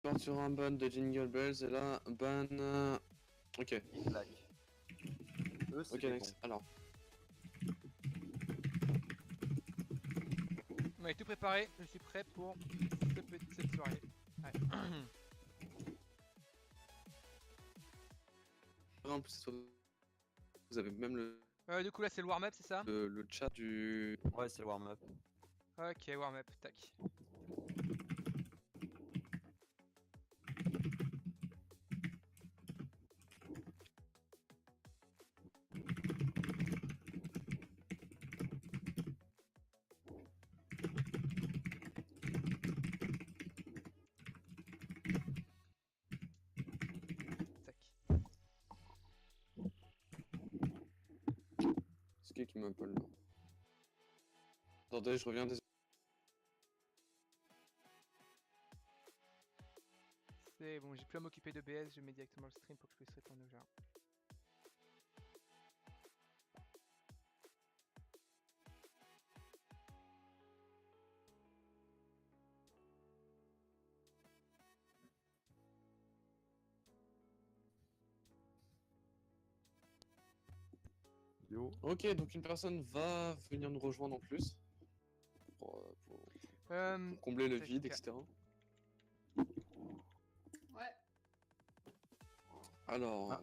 part sur un ban de Jingle Bells et là, ban... Ok. Like. Eux, c'est Ok, des next. Alors, On est tout préparé, je suis prêt pour cette soirée. Ouais. en plus, vous avez même Du coup là c'est le warm-up, c'est ça? le chat du... bons. Ouais, c'est le warm-up. Ok, warm-up, tac. Tac. C'est qui m'appelle là? Attendez, je reviens, désolé. C'est bon, j'ai plus à m'occuper de BS, je mets directement le stream pour que je puisse répondre aux gens. Yo. Ok, donc une personne va venir nous rejoindre en plus. Pour combler le tac. vide, etc. Ouais, Alors... Ah.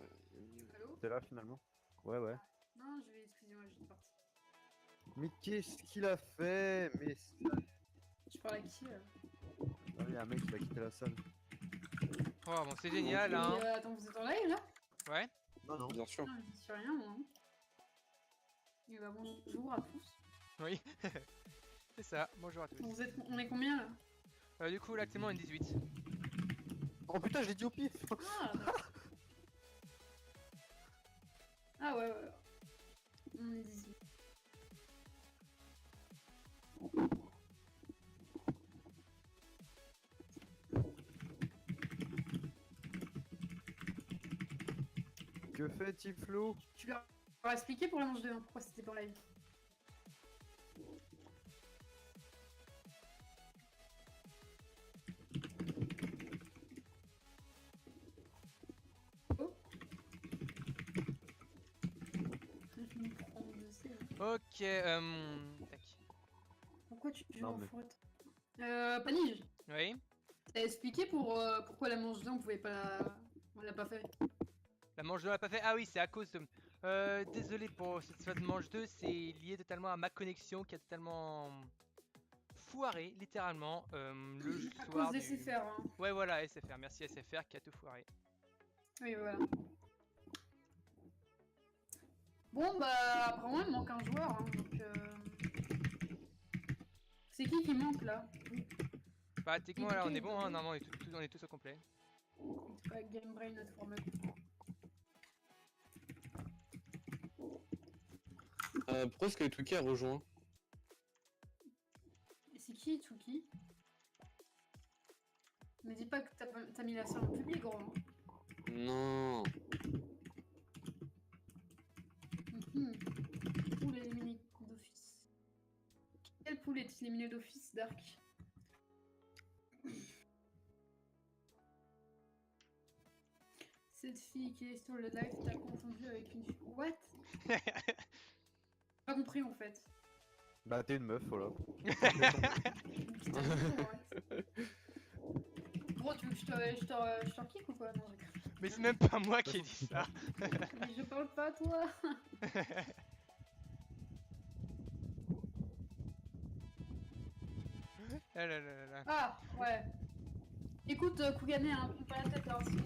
allô? T'es là finalement? Ouais, ouais. Non, je vais, excusez-moi, j'étais partie. Mais qu'est-ce qu'il a fait? Mais Je parle à qui là? il y a un mec qui a quitté la salle. Oh bon, c'est génial Et, hein. attends, vous êtes en live là? Ouais. Non, non. Bien sûr. Non, je dis rien moi. Hein. Et bah bonjour à tous. Oui. C'est ça, bonjour à tous. On est combien là? Du coup là actuellement on est 18. Oh putain, je l'ai dit au pif! Ah, d'accord. Ah ouais, ouais. On est 18. Que fait Tiflo? Tu leur as expliqué pour la manche 2 hein, pourquoi c'était pas en live? Oh. Je vais me prendre de ces, là. Ok, tac. Pourquoi tu joues Non, en mais- faute? Panige, Oui. t'as expliqué pourquoi la manche 2 on pouvait pas... On l'a pas fait. La manche 2 on l'a pas fait. Ah oui, c'est à cause de... désolé pour cette phase de manche 2, c'est lié totalement à ma connexion qui a totalement foiré, littéralement, le À soir cause des SFR, hein. Ouais voilà, SFR, merci SFR qui a tout foiré. Oui, voilà. Bon, bah, apparemment, il manque un joueur, hein, donc... C'est qui manque, là? Bah techniquement là on est bon, hein, normalement on est tous au complet. C'est pas Game Brain notre format. Pourquoi est-ce que Twiki a rejoint? Et c'est qui, Tuki? Me dis pas que t'as mis la salle en public, gros. Hein. Non. Poule éliminé d'office. Quelle poule est éliminée d'office, Dark? Cette fille qui est sur le live t'a confondu avec une fille. What? Pas compris en fait. Bah, t'es une meuf, voilà. Putain, ouais. Gros, tu veux que je t'en kick ou quoi? Non, j'ai... Mais c'est même pas moi qui ai dit ça. Mais je parle pas à toi. Ah là là là là. Ah, ouais. Écoute, Kougane, hein, prends pas la tête, hein, sinon,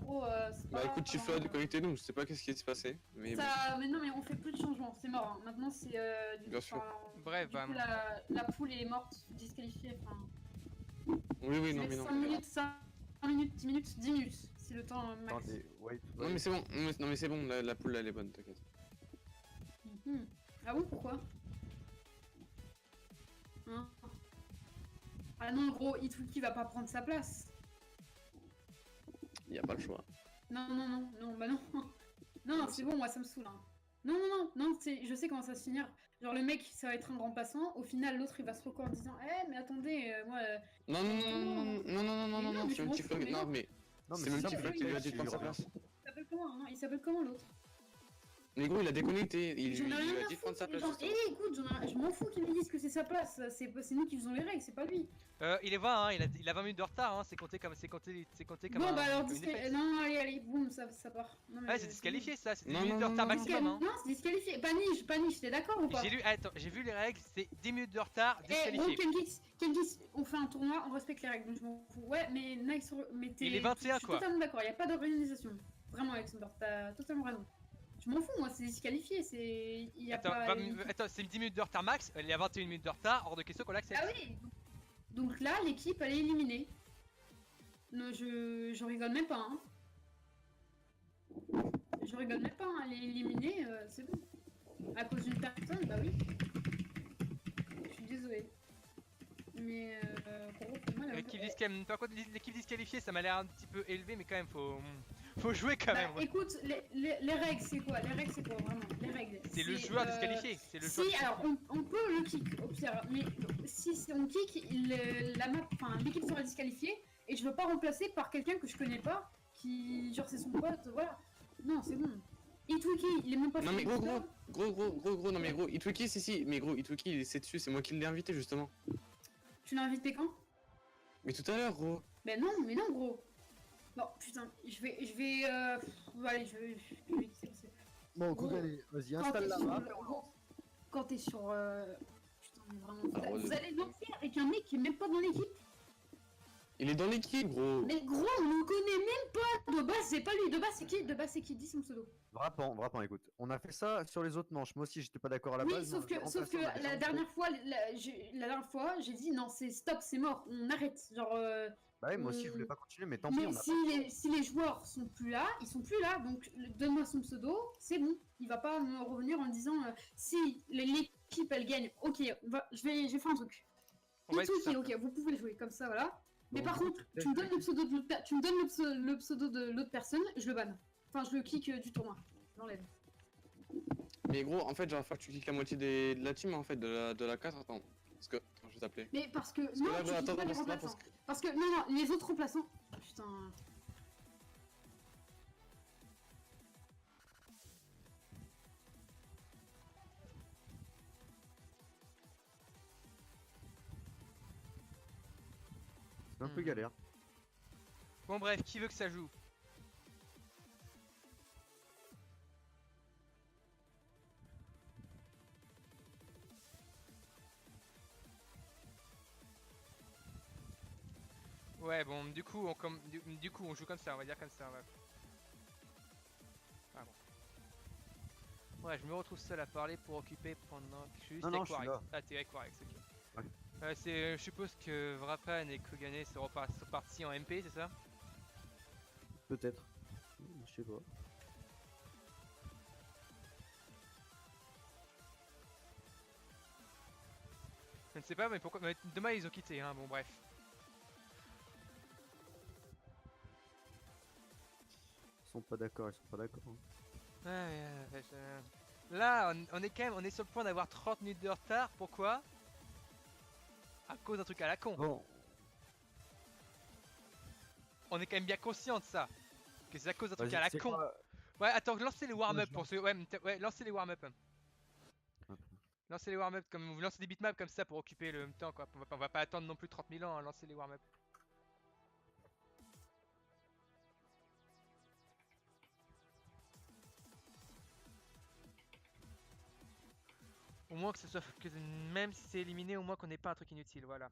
gros, c'est pas... Bah écoute, Tiflo a déconnecté, donc je sais pas qu'est-ce qui s'est passé. Mais Mais non, mais on fait plus de changements, c'est mort. Hein. Maintenant, c'est... Bien sûr. Bref, du bah... coup, la poule est morte, disqualifiée, enfin... oui, non, mais non. 5 minutes, 5 minutes, 10 minutes, 10 minutes. C'est le temps max. Attendez, wait. Non, mais c'est bon, non, mais c'est bon, la poule elle est bonne, t'inquiète. Ah bon, pourquoi? Hein? Ah non, gros, Ituki va pas prendre sa place. Y a pas le choix. Non, bah non. Non, c'est bon, moi ça me saoule. Hein. Non, je sais comment ça va se finir. Genre le mec, ça va être un grand passant. Au final, l'autre, il va se record en disant, mais attendez, moi... Non, Mais non, mais on fait c'est m'en Multiflog. fous, mais Non, non. mais Non, c'est mais Multiflog qui lui a dit de prendre sa place. Il s'appelle comment? Non, il s'appelle comment l'autre? Mais gros, il a déconnecté. Il J'en ai lui rien a à dit de prendre sa foutre. place. Genre, écoute, je m'en fous qu'ils me disent que c'est sa place. C'est nous qui faisons les règles, c'est pas lui. Il est 20, hein, il a 20 minutes de retard, hein, c'est compté comme Bon, bah alors, comme une défaite. non, allez, boum, ça part. Non, mais Ouais, c'est disqualifié ça, c'est 10 Non, minutes de non, retard non, maximum. Hein. Non, c'est disqualifié. Paniche, t'es d'accord ou pas? J'ai vu les règles, c'est 10 minutes de retard, Eh, gros, disqualifié. Kenkis, on fait un tournoi, on respecte les règles, donc je m'en fous. Ouais, mais Nice, mais t'es. Il est 21 Je suis quoi. totalement d'accord, y a pas d'organisation. Vraiment, Alexander, t'as totalement raison. Je m'en fous, moi, c'est disqualifié, c'est. Y a Attends, pas... attends, c'est 10 minutes de retard max, il y a 21 minutes de retard, hors de question qu'on l'accepte. Ah oui. Donc là, l'équipe, elle est éliminée. Non, je rigole même pas, hein. Je rigole même pas, hein. Elle est éliminée, c'est bon. À cause d'une personne, bah oui. Je suis désolée. Mais gros, pour moi, L'équipe disqualifiée, ça m'a l'air un petit peu élevé, mais quand même, faut jouer quand même. Bah, écoute, les règles, c'est quoi? Les règles, c'est quoi, vraiment? Les règles. C'est le joueur disqualifié. C'est le Si, joueur alors, on peut le kick, au pire, mais si on kick, l'équipe sera disqualifiée, et je veux pas remplacer par quelqu'un que je connais pas, qui, genre, c'est son pote, voilà. Non, c'est bon. Itwiki, il est même pas Non, mais sur le gros, non, mais gros, Itwiki, si, mais gros, Itwiki, il est dessus, c'est moi qui l'ai invité justement. Tu l'as invité quand? Mais tout à l'heure, gros. Mais non, gros. Bon, putain, je vais, allez, je vais Bon, Gros, allez, vas-y, quand installe t'es la sur map. quand t'es sur, putain, mais vraiment, Ah, vous ouais. allez lancer avec un mec qui est même pas dans l'équipe. Il est dans l'équipe, gros. Mais gros, on le connaît même pas. De base, c'est pas lui. De base, c'est qui? De base, c'est qui? Dis son pseudo. Vrapan, écoute. On a fait ça sur les autres manches. Moi aussi, j'étais pas d'accord à la Oui, base. sauf que la dernière fois, j'ai dit non, c'est stop, c'est mort, on arrête. Genre. Bah ouais, moi aussi, je voulais pas continuer, mais tant pis. Mais On a si les joueurs sont plus là, ils sont plus là. Donc donne-moi son pseudo, c'est bon. Il va pas me revenir en disant si l'équipe elle gagne, ok, je vais faire un truc. Ok, vous pouvez jouer comme ça, voilà. Mais par contre, tu me donnes le pseudo de le pseudo de l'autre personne, je le banne. Enfin, je le kick du tournoi. Je l'enlève. Mais gros, en fait, genre, faut que tu kicks la moitié de la team, en fait, de la 4. Attends, parce que. Attends, je vais t'appeler. Mais parce que. Parce Non, que là, tu gros, kicks attends, pas les parce que là, remplaçants. Parce que. Non, les autres remplaçants. Putain. C'est un peu galère. Bon bref, qui veut que ça joue? Ouais bon du coup on joue comme ça, on va dire comme ça. Ouais. Ah bon. Ouais, je me retrouve seul à parler pour occuper pendant que je suis juste Non, avec je suis Warrex. là. Ah t'es avec Warrex, ok. Ouais. Je suppose que Vrapan et Kogane sont partis en MP, c'est ça? Peut-être. Je sais pas. Je ne sais pas mais pourquoi, mais demain ils ont quitté hein, bon bref. Ils sont pas d'accord, hein. Là, on est sur le point d'avoir 30 minutes de retard. Pourquoi? À cause d'un truc à la con. Bon, On est quand même bien conscient de ça. Que c'est à cause d'un truc vas-y, à la tu sais con. quoi, Ouais, attends, lancez les warm-up je pour ceux. Ouais, lancez les warm-up. Lancez les warm-up comme vous lancez des bitmaps comme ça pour occuper le temps quoi. On va pas attendre non plus 30 000 ans à lancer les warm-up. Au moins que ce soit que même si c'est éliminé, au moins qu'on n'ait pas un truc inutile, voilà.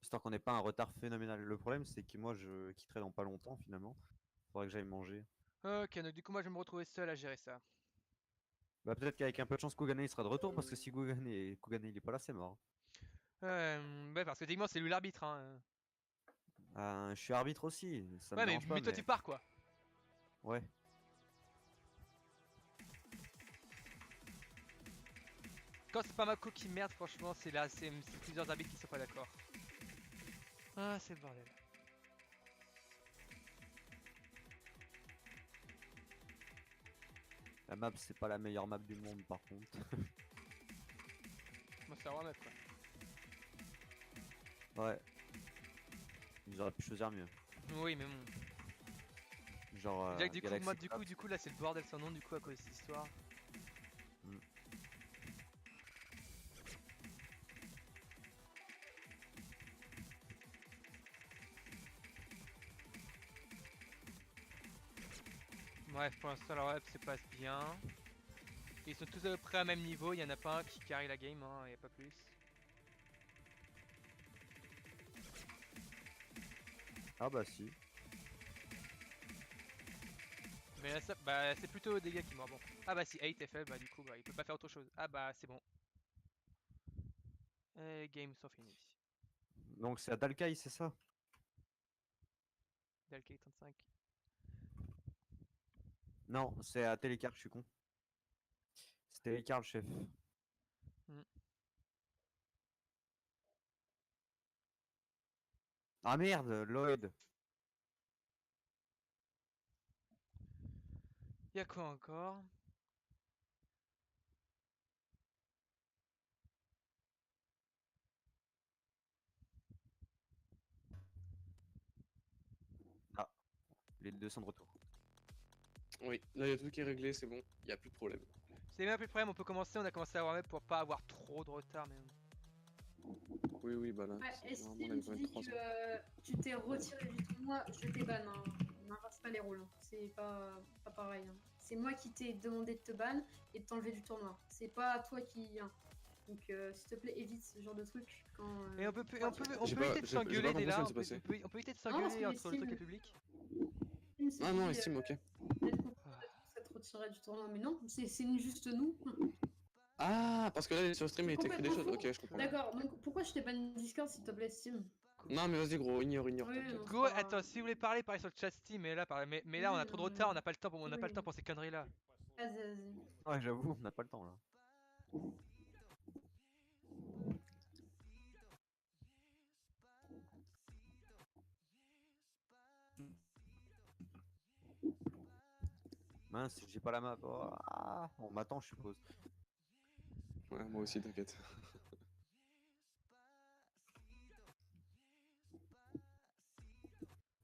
Histoire qu'on n'ait pas un retard phénoménal. Le problème, c'est que moi, je quitterai dans pas longtemps, finalement. Faudrait que j'aille manger. Ok, donc du coup moi je vais me retrouver seul à gérer ça. Bah peut-être qu'avec un peu de chance, Kogane il sera de retour, parce que si Kogane il est pas là, c'est mort. Ouais, parce que techniquement c'est lui l'arbitre. Hein. Je suis arbitre aussi, ça me Ouais, mais, dérange pas, mais toi tu pars quoi. Ouais. Quand c'est pas Mako qui merde, franchement, c'est là, c'est plusieurs arbitres qui sont pas d'accord. Ah, c'est le bordel. La map, c'est pas la meilleure map du monde, par contre. Moi, c'est un warm-up quoi. Ouais. Ils auraient pu choisir mieux. Oui, mais bon. Genre. Déjà que du coup, Galaxy moi, du Craft. coup, là, c'est le bordel sans nom, du coup, à cause de cette histoire. Mm. Bref, pour l'instant, la web se passe bien. Ils sont tous à peu près à même niveau, il y en a pas un qui carry la game, hein, y a pas plus. Ah bah si. Mais là, bah, c'est plutôt des gars qui meurent. Bon. Ah bah si 8 FL, bah du coup, bah, il peut pas faire autre chose. Ah bah c'est bon. Et games sont finis. Donc c'est à Dalkai, c'est ça? Dalkey 35. Non, c'est à Télécar, je suis con. C'est Télécar le chef. Hmm. Ah merde, Lloyd. Y'a quoi encore? Ah, les deux sont de retour. Oui, là il y a tout qui est réglé, c'est bon, il y a plus de problème. C'est même plus de problème, on peut commencer, on a commencé à avoir même pour pas avoir trop de retard. Mais... Oui, oui, bah là, Ouais, c'est Estime, vraiment, on a tu quand même dis 3 que ans. tu t'es retiré du tournoi, je t'ai ban. Hein. On n'inverse pas les rôles. Hein. C'est pas pareil. Hein. C'est moi qui t'ai demandé de te ban et de t'enlever du tournoi. C'est pas toi qui. Hein. Donc, s'il te plaît, évite ce genre de truc. Quand, Et on peut, on peut J'ai éviter de pas s'engueuler dès compris ce là, qui s'est passé. on peut éviter de Non, parce s'engueuler que entre le truc et Estime, le public. Ah non, estime, ok. Peut-être qu'on s'être retiré du tournoi, mais non, c'est juste nous. Ah, parce que là sur stream il C'est était écrit des choses, complètement ok, je comprends. D'accord, donc pourquoi je t'ai ban Discord s'il te plaît, Steam? Non, mais vas-y, gros, ignore, Oui, t'inquiète. non, c'est Go, pas grave. attends, si vous voulez parler sur le chat Steam, mais là, mais là on Oui, a trop de non, retard, mais- on n'a pas le temps on n'a pas le oui. temps pour ces conneries là. Vas-y, vas-y. Ouais, j'avoue, on n'a pas le temps là. Mince, j'ai pas la map. Oh, ah, on m'attend, je suppose. Ouais, moi aussi, t'inquiète.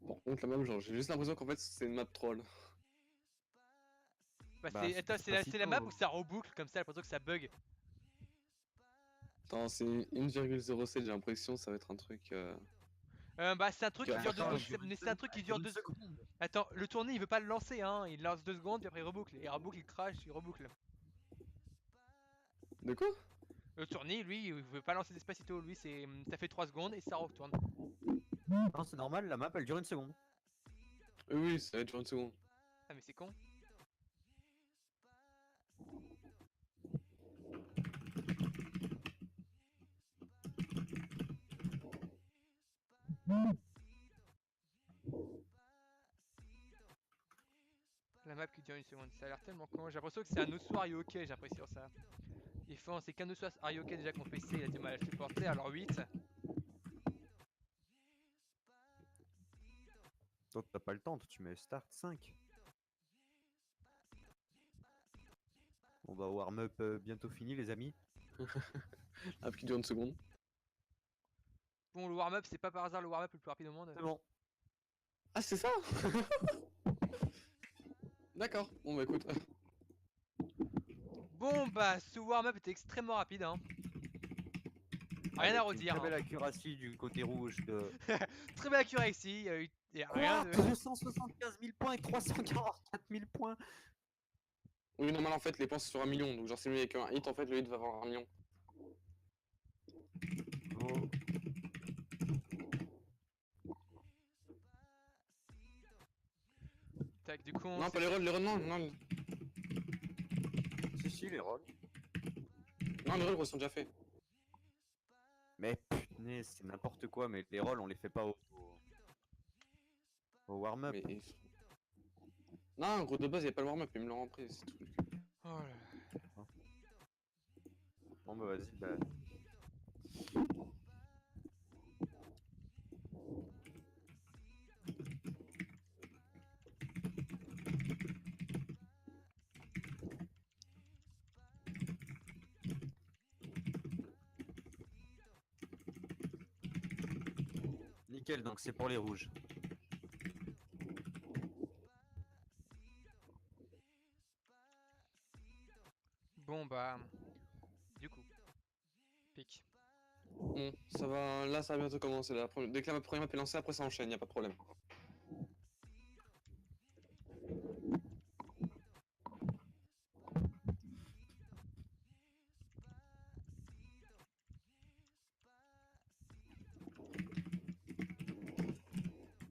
Par contre, la map, genre, j'ai juste l'impression qu'en fait c'est une map troll. Bah, Bah, c'est, attends, pas c'est la map où sitôt. ça reboucle comme ça, j'ai l'impression que ça bug. Attends, c'est 1,07, j'ai l'impression, ça va être un truc. Bah, c'est un truc qui dure 2 Attends, secondes, mais c'est un truc qui dure 2 secondes. Attends, le tourné il veut pas le lancer, hein, il lance 2 secondes, puis après il reboucle, il crash, il reboucle. De quoi? Le tourné, lui, il veut pas lancer Despacito, lui, ça fait 3 secondes et ça retourne. Non, c'est normal, la map elle dure une seconde. Oui, oui, ça va être genre une seconde. Ah, mais c'est con. La map qui dure une seconde, ça a l'air tellement con. J'ai l'impression que c'est un autre soir Yoke, j'ai l'impression ça. C'est qu'un autre soir Arioke déjà qu'on PC, il a du mal à le supporter, alors 8. Toi, t'as pas le temps, toi, tu mets start 5. On va warm-up bientôt fini, les amis. La map qui dure une seconde. Bon, le warm-up, c'est pas par hasard le warm-up le plus rapide au monde. C'est bon. Ah, c'est ça? D'accord, bon bah écoute. Bon, bah, ce warm-up était extrêmement rapide, hein. Rien Avec à redire. Une très belle Hein. accuracy du côté rouge de. Très belle accuracy, il y a rien Quoi de. 275 000 points et 344 000 points. Oui, normal en fait, les points c'est sur 1 million, donc genre si lui avec un hit, en fait le hit va avoir 1 million. Oh. Tac, du coup, on Non, pas les rolls, non, non, Si, les rolls. non, les rolls sont déjà faits. Mais putain, c'est n'importe quoi, mais les rolls on les fait pas au warm-up. Mais... Non, gros, de base, il a pas le warm-up, ils me l'ont repris, c'est tout. Oh là là. Bon bah vas-y, bah. Nickel. Nickel, donc c'est pour les rouges. Bon bah, du coup, pique. Bon, ça va, là ça va bientôt commencer. Dès que la première map est lancée, après ça enchaîne, y a pas de problème.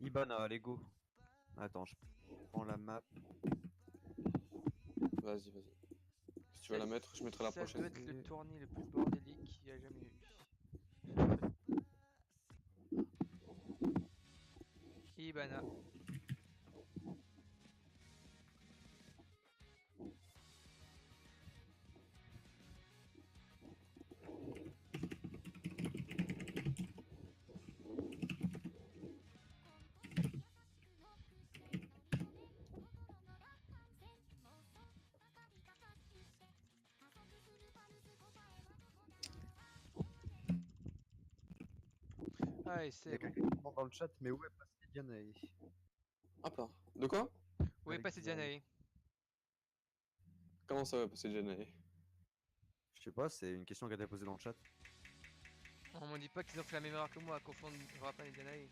Ibana, allez go. Attends, je prends la map. Vas-y, vas-y. Si tu veux la mettre, je mettrai la Ça prochaine. doit être le tournée le plus bordélique qu'il y a jamais eu. Ibana. Ah, et Il y c'est a bon. quelqu'un qui demande dans le chat, mais où est passé Dianae? Hop là. De quoi? Où est passé Dianae? Comment ça va passer Jenny? Je sais pas, c'est une question qui a été posée dans le chat. On m'en dit pas qu'ils ont fait la même erreur que moi à confondre Vrapan et Dianae.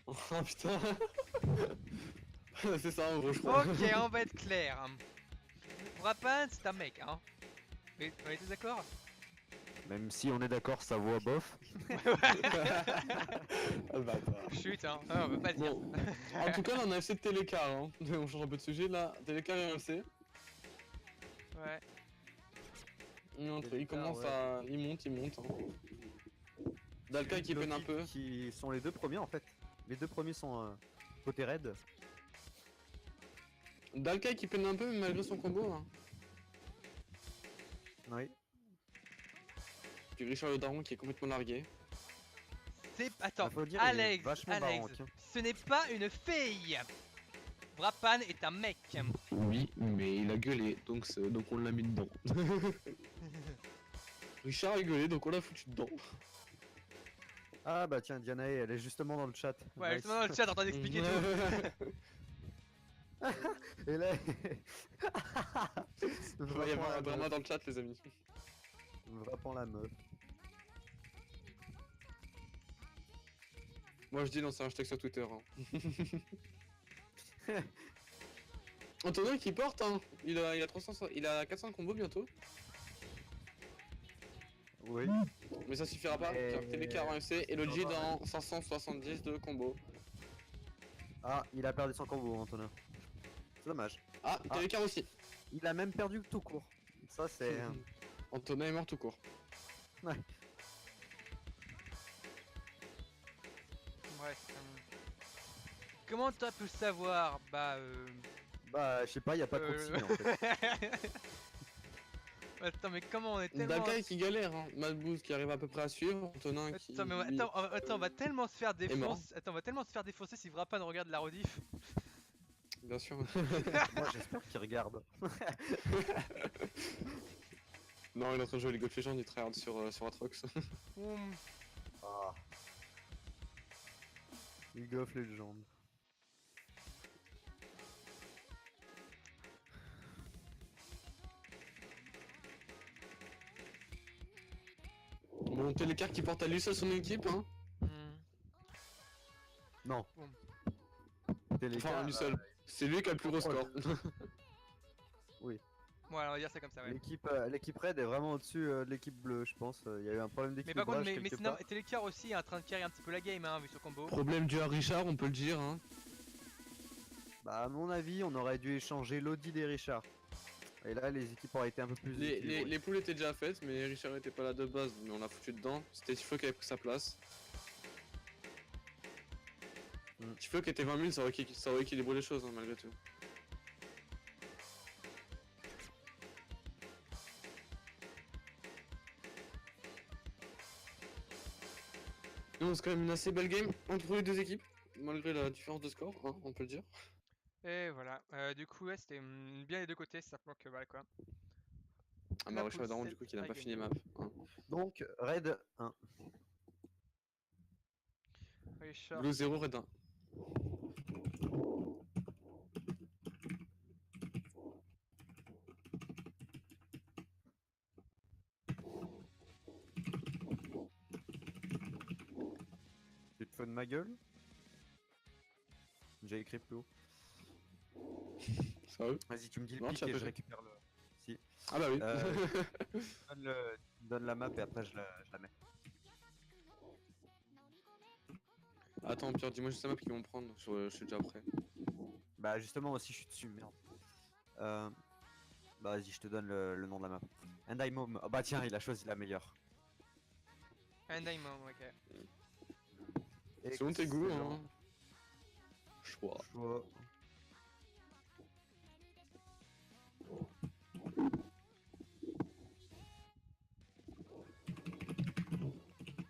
Oh putain. C'est ça en gros, je crois. Ok, on va être clair. Vrapan, c'est un mec, hein. Mais on était d'accord? Même si on est d'accord, sa voix bof. Ah, le bâtard. Chut, hein. Ah, on veut pas dire. Bon, en tout cas, là, on a FC de Télécar. Hein. On change un peu de sujet là. Télécar et FC. Ouais. Il commence ouais. à. Il monte. Hein. Dalka qui peine un peu. Qui sont les deux premiers en fait. Les deux premiers sont côté raid. Dalka qui peine un peu, mais malgré son combo. Hein. Oui. Puis Richard le Daron qui est complètement largué. C'est. Attends, Faut le dire, il est Alex, vachement Alex, baroque, hein. ce n'est pas une fille. Vrapan est un mec. Oui, mais il a gueulé, donc on l'a mis dedans. Richard a gueulé, donc on l'a foutu dedans. Ah bah tiens, Dianae, elle est justement dans le chat. Ouais, Nice. justement dans le chat, en train d'expliquer tout. Et là, Il va y avoir un drama dans le chat, les amis. Vrapan la meuf. Moi je dis lancer un hashtag sur Twitter. Hein. Antonio qui porte, hein. Il a 300, il a 400 combos bientôt. Oui. Mais ça suffira pas, Mais- car Télécar en FC et le G dans 570 de combo. Ah, il a perdu son combo, Antonin. C'est dommage. Ah, Télécar aussi. Il a même perdu tout court. Ça c'est. Antonin est mort tout court. Bref. Comment t'as pu le savoir? Bah, je sais pas, y a pas trop de signes en fait. Attends, mais comment on est tellement. Dalkai qui galère, hein. Madbouz qui arrive à peu près à suivre. Antonin qui. Attends, mais lui, attends, on va tellement se faire est mort. défoncer. Attends, on va tellement se faire défoncer si Vrapan regarde la rediff. Bien sûr. Moi j'espère qu'il regarde. Non, il est en train de jouer League of Legends, il tryhard sur Atrox. Oum. Ah. League of Legends. Bon, Télécar qui porte à lui seul son équipe, hein. Non. Bon. Télécar, Enfin, lui seul. C'est lui qui a le plus gros score. Bon, alors on va dire ça comme ça, ouais. l'équipe Red est vraiment au-dessus de l'équipe bleue, je pense. Il y a eu un problème Mais d'équilibrage par contre, mais quelque sinon, part. Télécar aussi est en train de carry un petit peu la game, hein, vu son combo. Problème dû à Richard, on peut le dire, hein. Bah, à mon avis, on aurait dû échanger l'Audi des Richard. Et là, les équipes auraient été un peu plus. Les poules étaient déjà faites, mais Richard était pas là de base, mais on l'a foutu dedans. C'était Tiflo qui avait pris sa place. Tiflo qui était 20 000, ça aurait équilibré les choses, hein, malgré tout. Non, c'est quand même une assez belle game entre les deux équipes, malgré la différence de score, hein, on peut le dire. Et voilà, du coup, ouais, c'était bien les deux côtés, ça planque voilà quoi. Ah La bah Richard poule Daron, 7 du coup, qui n'a a pas gagné. fini map. Hein. Donc, Red 1. Richard. Blue 0, Red 1. Tu te fous de ma gueule? J'ai écrit plus haut. Sérieux? Vas-y, tu me dis le Non, pic tu as et pas je fait. récupère le. Si. Ah bah oui. Donne la map et après je la mets. Attends, Pierre, dis-moi juste la map qu'ils vont prendre. Je suis déjà prêt. Bah justement aussi je suis dessus, merde. Bah vas-y, je te donne le nom de la map. Endaimom. Oh bah tiens, il a choisi la meilleure. Un diamond, ok. Selon tes goûts, Excellent hein. Choix. choix.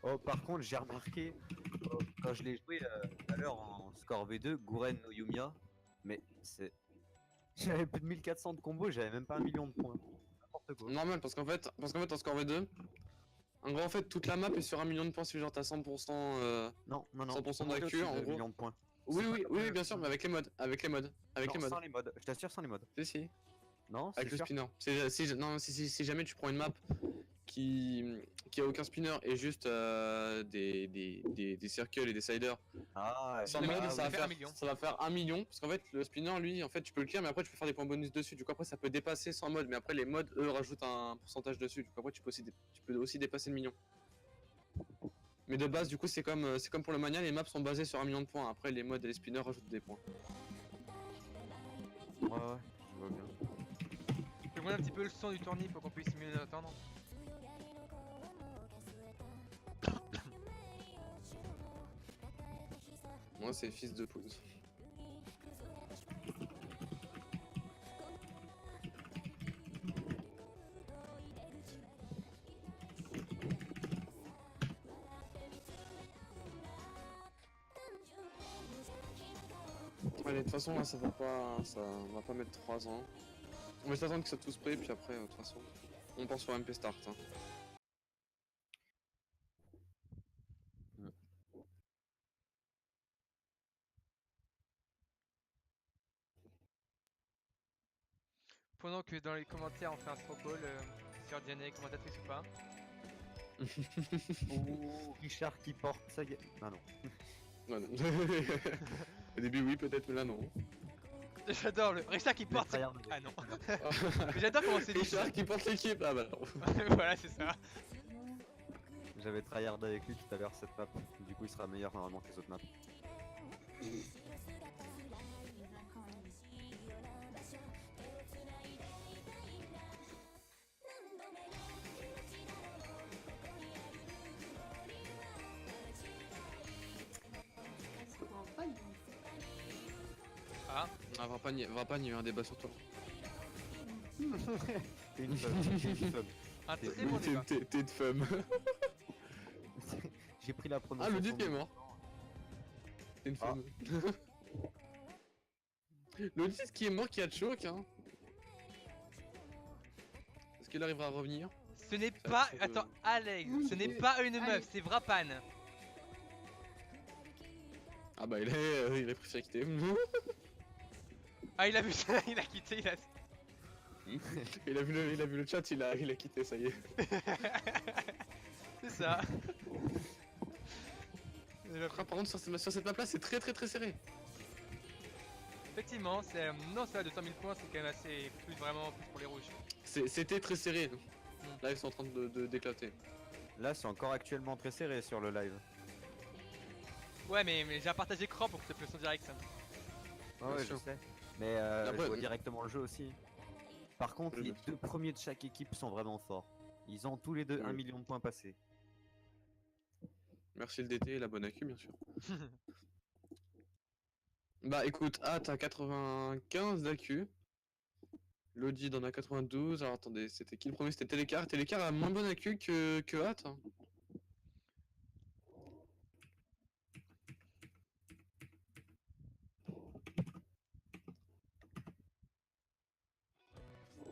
Oh par contre j'ai remarqué quand je l'ai joué tout à l'heure en score V2, Gouren no Yumiya, mais c'est... J'avais plus de 1400 de combos, j'avais même pas 1 million de points. N'importe quoi. Normal, parce qu'en fait, en score V2, en gros, en fait, toute la map est sur 1 million de points si genre t'as 100%. Non, non, non. 100% monter d'accu, au-dessus en de gros. millions de points. Oui, C'est oui, pas oui, comme bien sûr, mais avec les modes. Avec les modes. Avec non, les modes. sans les modes. Je t'assure, sans les modes. Si, si. Non, Avec c'est le sûr. spinner. Non, si jamais tu prends une map qui a aucun spinner et juste des circles et des sliders. Ah, Sans Le mode, million, ça va fait faire 1 million. ça va faire 1 million. Parce qu'en fait, le spinner, lui, en fait, tu peux le clear, mais après, tu peux faire des points bonus dessus. Du coup, après, ça peut dépasser sans mode. Mais après, les modes, eux, rajoutent un pourcentage dessus. Du coup, après, tu peux aussi dépasser le million. Mais de base, du coup, c'est comme pour le mania, les maps sont basées sur 1 million de points. Après, les modes et les spinners rajoutent des points. ouais, je vois bien. Je vais un petit peu le son du tournoi pour qu'on puisse mieux l'entendre. Moi, c'est fils de poudre. Allez, de toute façon, là, ça va pas mettre 3 ans. On va juste attendre que ça tous prêt, puis après, de toute façon, on pense sur MP Start. Hein. Pendant que dans les commentaires on fait un straw poll sur Diana est commentatrice ou pas. Ouh, Richard qui porte sa gueule. Ah non. Ouais, non. Au début, oui, peut-être, mais là, non. J'adore le Richard qui porte. tryhard. Ah non. Mais j'adore comment c'est dit. Richard qui porte l'équipe, ah bah non. Voilà, c'est ça. J'avais tryhard avec lui tout à l'heure cette map. Du coup, il sera meilleur normalement que les autres maps. Ah, Ah, va pas nier un débat sur toi. T'es une femme. T'es une femme. un T'es- très bon débat. T'es de femme. J'ai pris la Ah, prononciation. le dit est mort. T'es une Ah. femme. Le dit qui est mort qui a choc, hein. Est-ce qu'il arrivera à revenir? Ce n'est pas. c'est, Attends, Alex, ce n'est oui. pas une meuf, Allez. c'est Vrapan. Ah bah il a préféré quitter. Ah, il a vu ça, il a quitté, il a. il a vu le chat, il a quitté, ça y est. C'est ça. Par contre sur cette map là c'est très serré. Effectivement, c'est. Non, ça, 200 000 points, c'est quand même assez. Vraiment plus pour les rouges. C'était très serré. Là ils sont en train d'éclater. Là, c'est encore actuellement très serré sur le live. Ouais, mais j'ai un partage écran pour que ça puisse en direct. Ça. Ouais, Bien je sûr. sais. Mais Après, je vois directement le jeu aussi. Par contre, Oui, les bien deux premiers de chaque équipe sont vraiment forts. Ils ont tous les deux 1 Oui. million de points passés. Merci le DT et la bonne accu bien sûr. Bah écoute, A t'as 95 d'accu. Lodi en a 92. Alors attendez, c'était qui le premier? C'était Télécar. Télécar a moins bonne accu que Hat. Hein.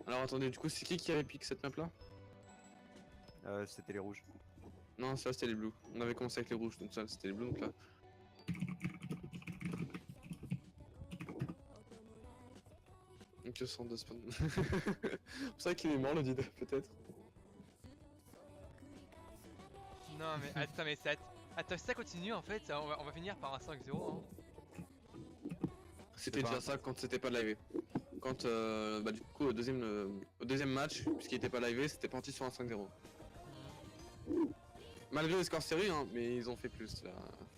Alors attendez, du coup c'est qui avait piqué cette map là? C'était les rouges. Non, ça c'était les blues. On avait commencé avec les rouges, donc ça c'était les blues, donc là. Que 102 spawn. C'est pour ça qu'il est mort le Did, peut-être. Non mais attends, mais ça... Attends, si ça continue en fait, on va finir par un 5-0 hein. C'était pas déjà un- ça quand c'était pas live. Quand bah du coup au deuxième match, puisqu'il était pas live, c'était parti sur un 5-0. Malgré les scores serrés, hein, mais ils ont fait plus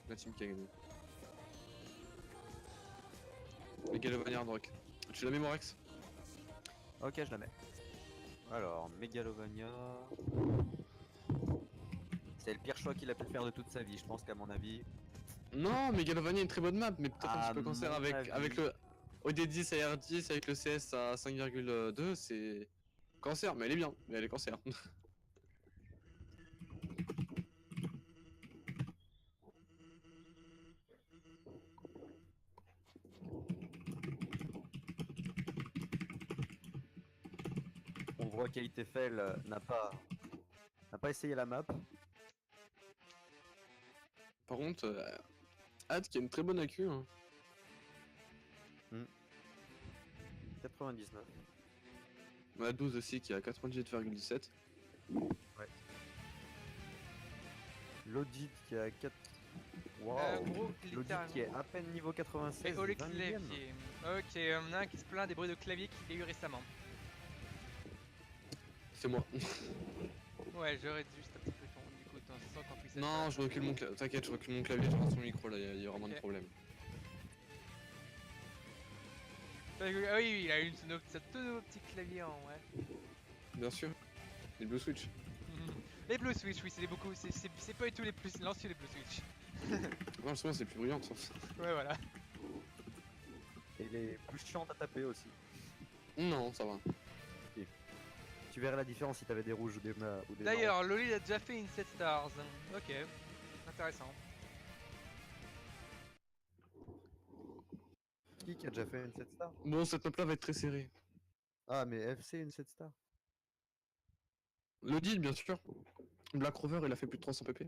la team qui a gagné. Megalovania Hardrock. Tu l'as mis Morex? Ok, je la mets. Alors, Megalovania. C'est le pire choix qu'il a pu faire de toute sa vie, je pense qu'à mon avis. Non, Megalovania est une très bonne map, mais peut-être un À petit peu cancer mon avec avis. le OD10 à R10 avec le CS à 5,2, c'est cancer, mais elle est bien, mais elle est cancer. On voit qu'Aitefel n'a pas essayé la map. Par contre, Ad qui a une très bonne AQ. Hein. 99. On a 12 aussi qui a 98,17. L'audit qui a 4. Wow. Gros, L'audit littéralement. qui est à peine niveau 96. Et oh le 20e. clavier. Ok, on a un qui se plaint des bruits de clavier qu'il a eu récemment. C'est moi. Ouais, j'aurais dû juste un petit peu ton sang quand puisse. Non, je recule mon clavier. T'inquiète, je recule mon clavier, je reste son micro là, il y a vraiment Ok. de problème. Ah oui, il a eu ce tout nouveau petit clavier en ouais. Bien sûr. Les Blue Switch. Les Blue Switch, oui, c'est beaucoup. C'est pas du tout les plus silencieux les Blue Switch. Non, justement, c'est plus brillant. Ça. Ouais, voilà. Et les plus chiantes à taper aussi. Non, ça va. Tu verrais la différence si t'avais des rouges ou des D'ailleurs, Loli a déjà fait une 7 stars. Ok, intéressant. Qui a déjà fait une 7 star? Bon, cette map là va être très serrée. Ah, mais FC une 7 star. Le deal, bien sûr. Black Rover, il a fait plus de 300 pp.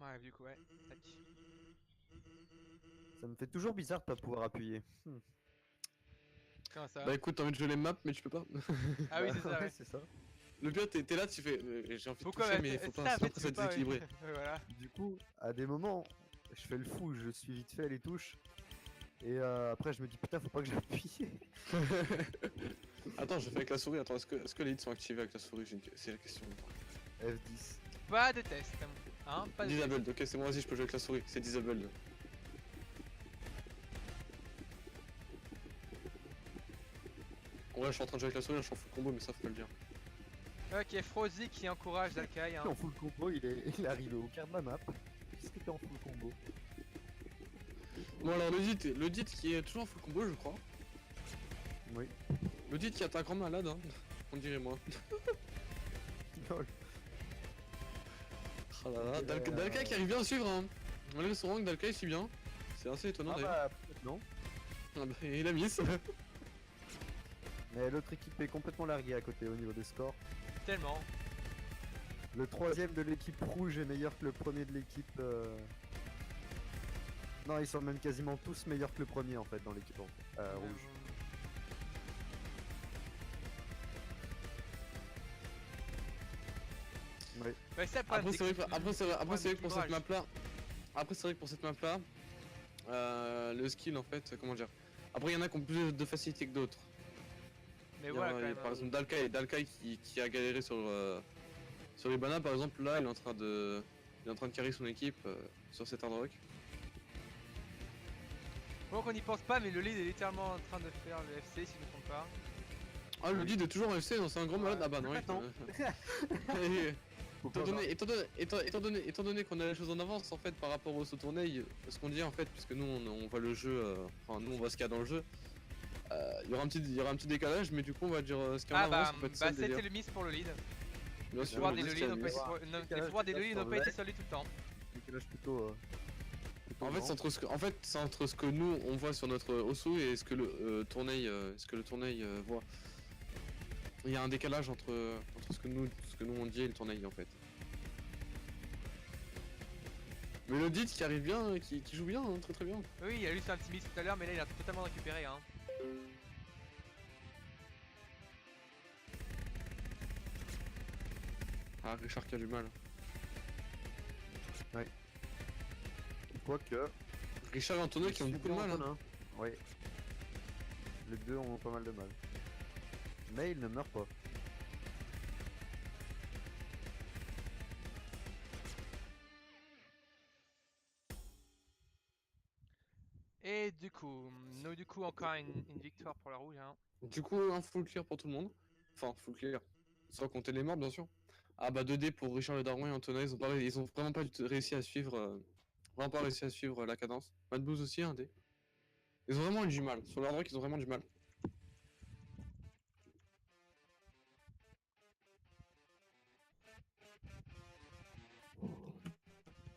Ouais, du coup, ouais. Tac. Ça me fait toujours bizarre de pas pouvoir appuyer. Comment ça? Bah écoute, t'as envie de jouer les maps, mais tu peux pas. Ah oui, c'est ça, ouais. c'est ça. Le pire, t'es là, tu fais. J'ai envie de Pourquoi toucher, mais faut pas, sinon ça va être déséquilibré. Ouais, voilà. Du coup, à des moments, je fais le fou, je suis vite fait les touches. Et après, je me dis putain, faut pas que j'appuie. Attends, je fais avec la souris. Attends, est-ce que les hits sont activés avec la souris? C'est la question. F10. Pas de test. Hein, pas de test. Disabled, ok, c'est moi, vas-y, je peux jouer avec la souris. C'est disabled. Ouais, je suis en train de jouer avec la souris, je suis en full combo, mais ça faut pas le dire. Ok, Frozy qui encourage Dalkai. Hein. En full combo, il est arrivé au quart de la map. Qu'est-ce que t'es en full combo? Bon, alors le dit qui est toujours en full combo, je crois. Oui. Le dit qui est un grand malade, hein. On dirait moi. Lol. Ah là là, Dalkai qui arrive bien à suivre, hein. Malgré son rank, Dalkai suit bien. C'est assez étonnant Ah d'ailleurs. bah, peut-être non. Ah bah, il a miss. Mais l'autre équipe est complètement larguée à côté au niveau des scores. Tellement. Le troisième de l'équipe rouge est meilleur que le premier de l'équipe. Non, ils sont même quasiment tous meilleurs que le premier en fait dans l'équipe rouge. Ouais. Ouais, ça, Après c'est vrai que pour cette map map là. Après c'est vrai que pour cette map là, le skill en fait, comment dire. Après il y en a qui ont plus de facilité que d'autres. Mais voilà, quand même. Par exemple Dalkai qui a galéré sur les bananes par exemple, là il est en train de carry son équipe sur cet hard rock. Bon, qu'on n'y pense pas, mais le lead est littéralement en train de faire le FC si je ne me trompe pas. Ah le lead est toujours FC, non, c'est un grand malade. Ah bah non, Attends. étant donné qu'on a les choses en avance en fait par rapport au tournée, ce qu'on dit en fait, puisque nous on voit le jeu, enfin nous on voit ce qu'il y a dans le jeu, il y aura un petit décalage, mais du coup on va dire ce qu'il y a en Ah bah, avance, ça peut être ça le délire. c'était le miss pour le lead. Bien Les sûr, pouvoirs le des disque, leads il y a n'ont le pas miss. été les pouvoirs des leads n'ont pas été sur lui tout le temps. Décalage plutôt. En fait, c'est entre ce que nous on voit sur notre Osu et ce que le tournée voit. Il y a un décalage entre ce que nous on dit et le tournoi en fait. Mais l'audit qui arrive bien, qui joue bien, hein, très très bien. Oui, il a eu un petit miss tout à l'heure, mais là il a totalement récupéré. Hein. Ah, Richard qui a du mal. Quoique. Richard et Antonio qui ont beaucoup de mal. Hein. Oui. Les deux ont pas mal de mal. Mais il ne meurt pas. Et du coup, encore une victoire pour la rouge. Hein. Du coup, un full clear pour tout le monde. Enfin, full clear. Sans compter les morts, bien sûr. Ah bah 2D pour Richard Le Daron et Antonio, ils ont vraiment pas réussi à suivre, la cadence. Mad Blues aussi, un D. Ils ont vraiment eu du mal. Sur leur rock, ils ont vraiment du mal.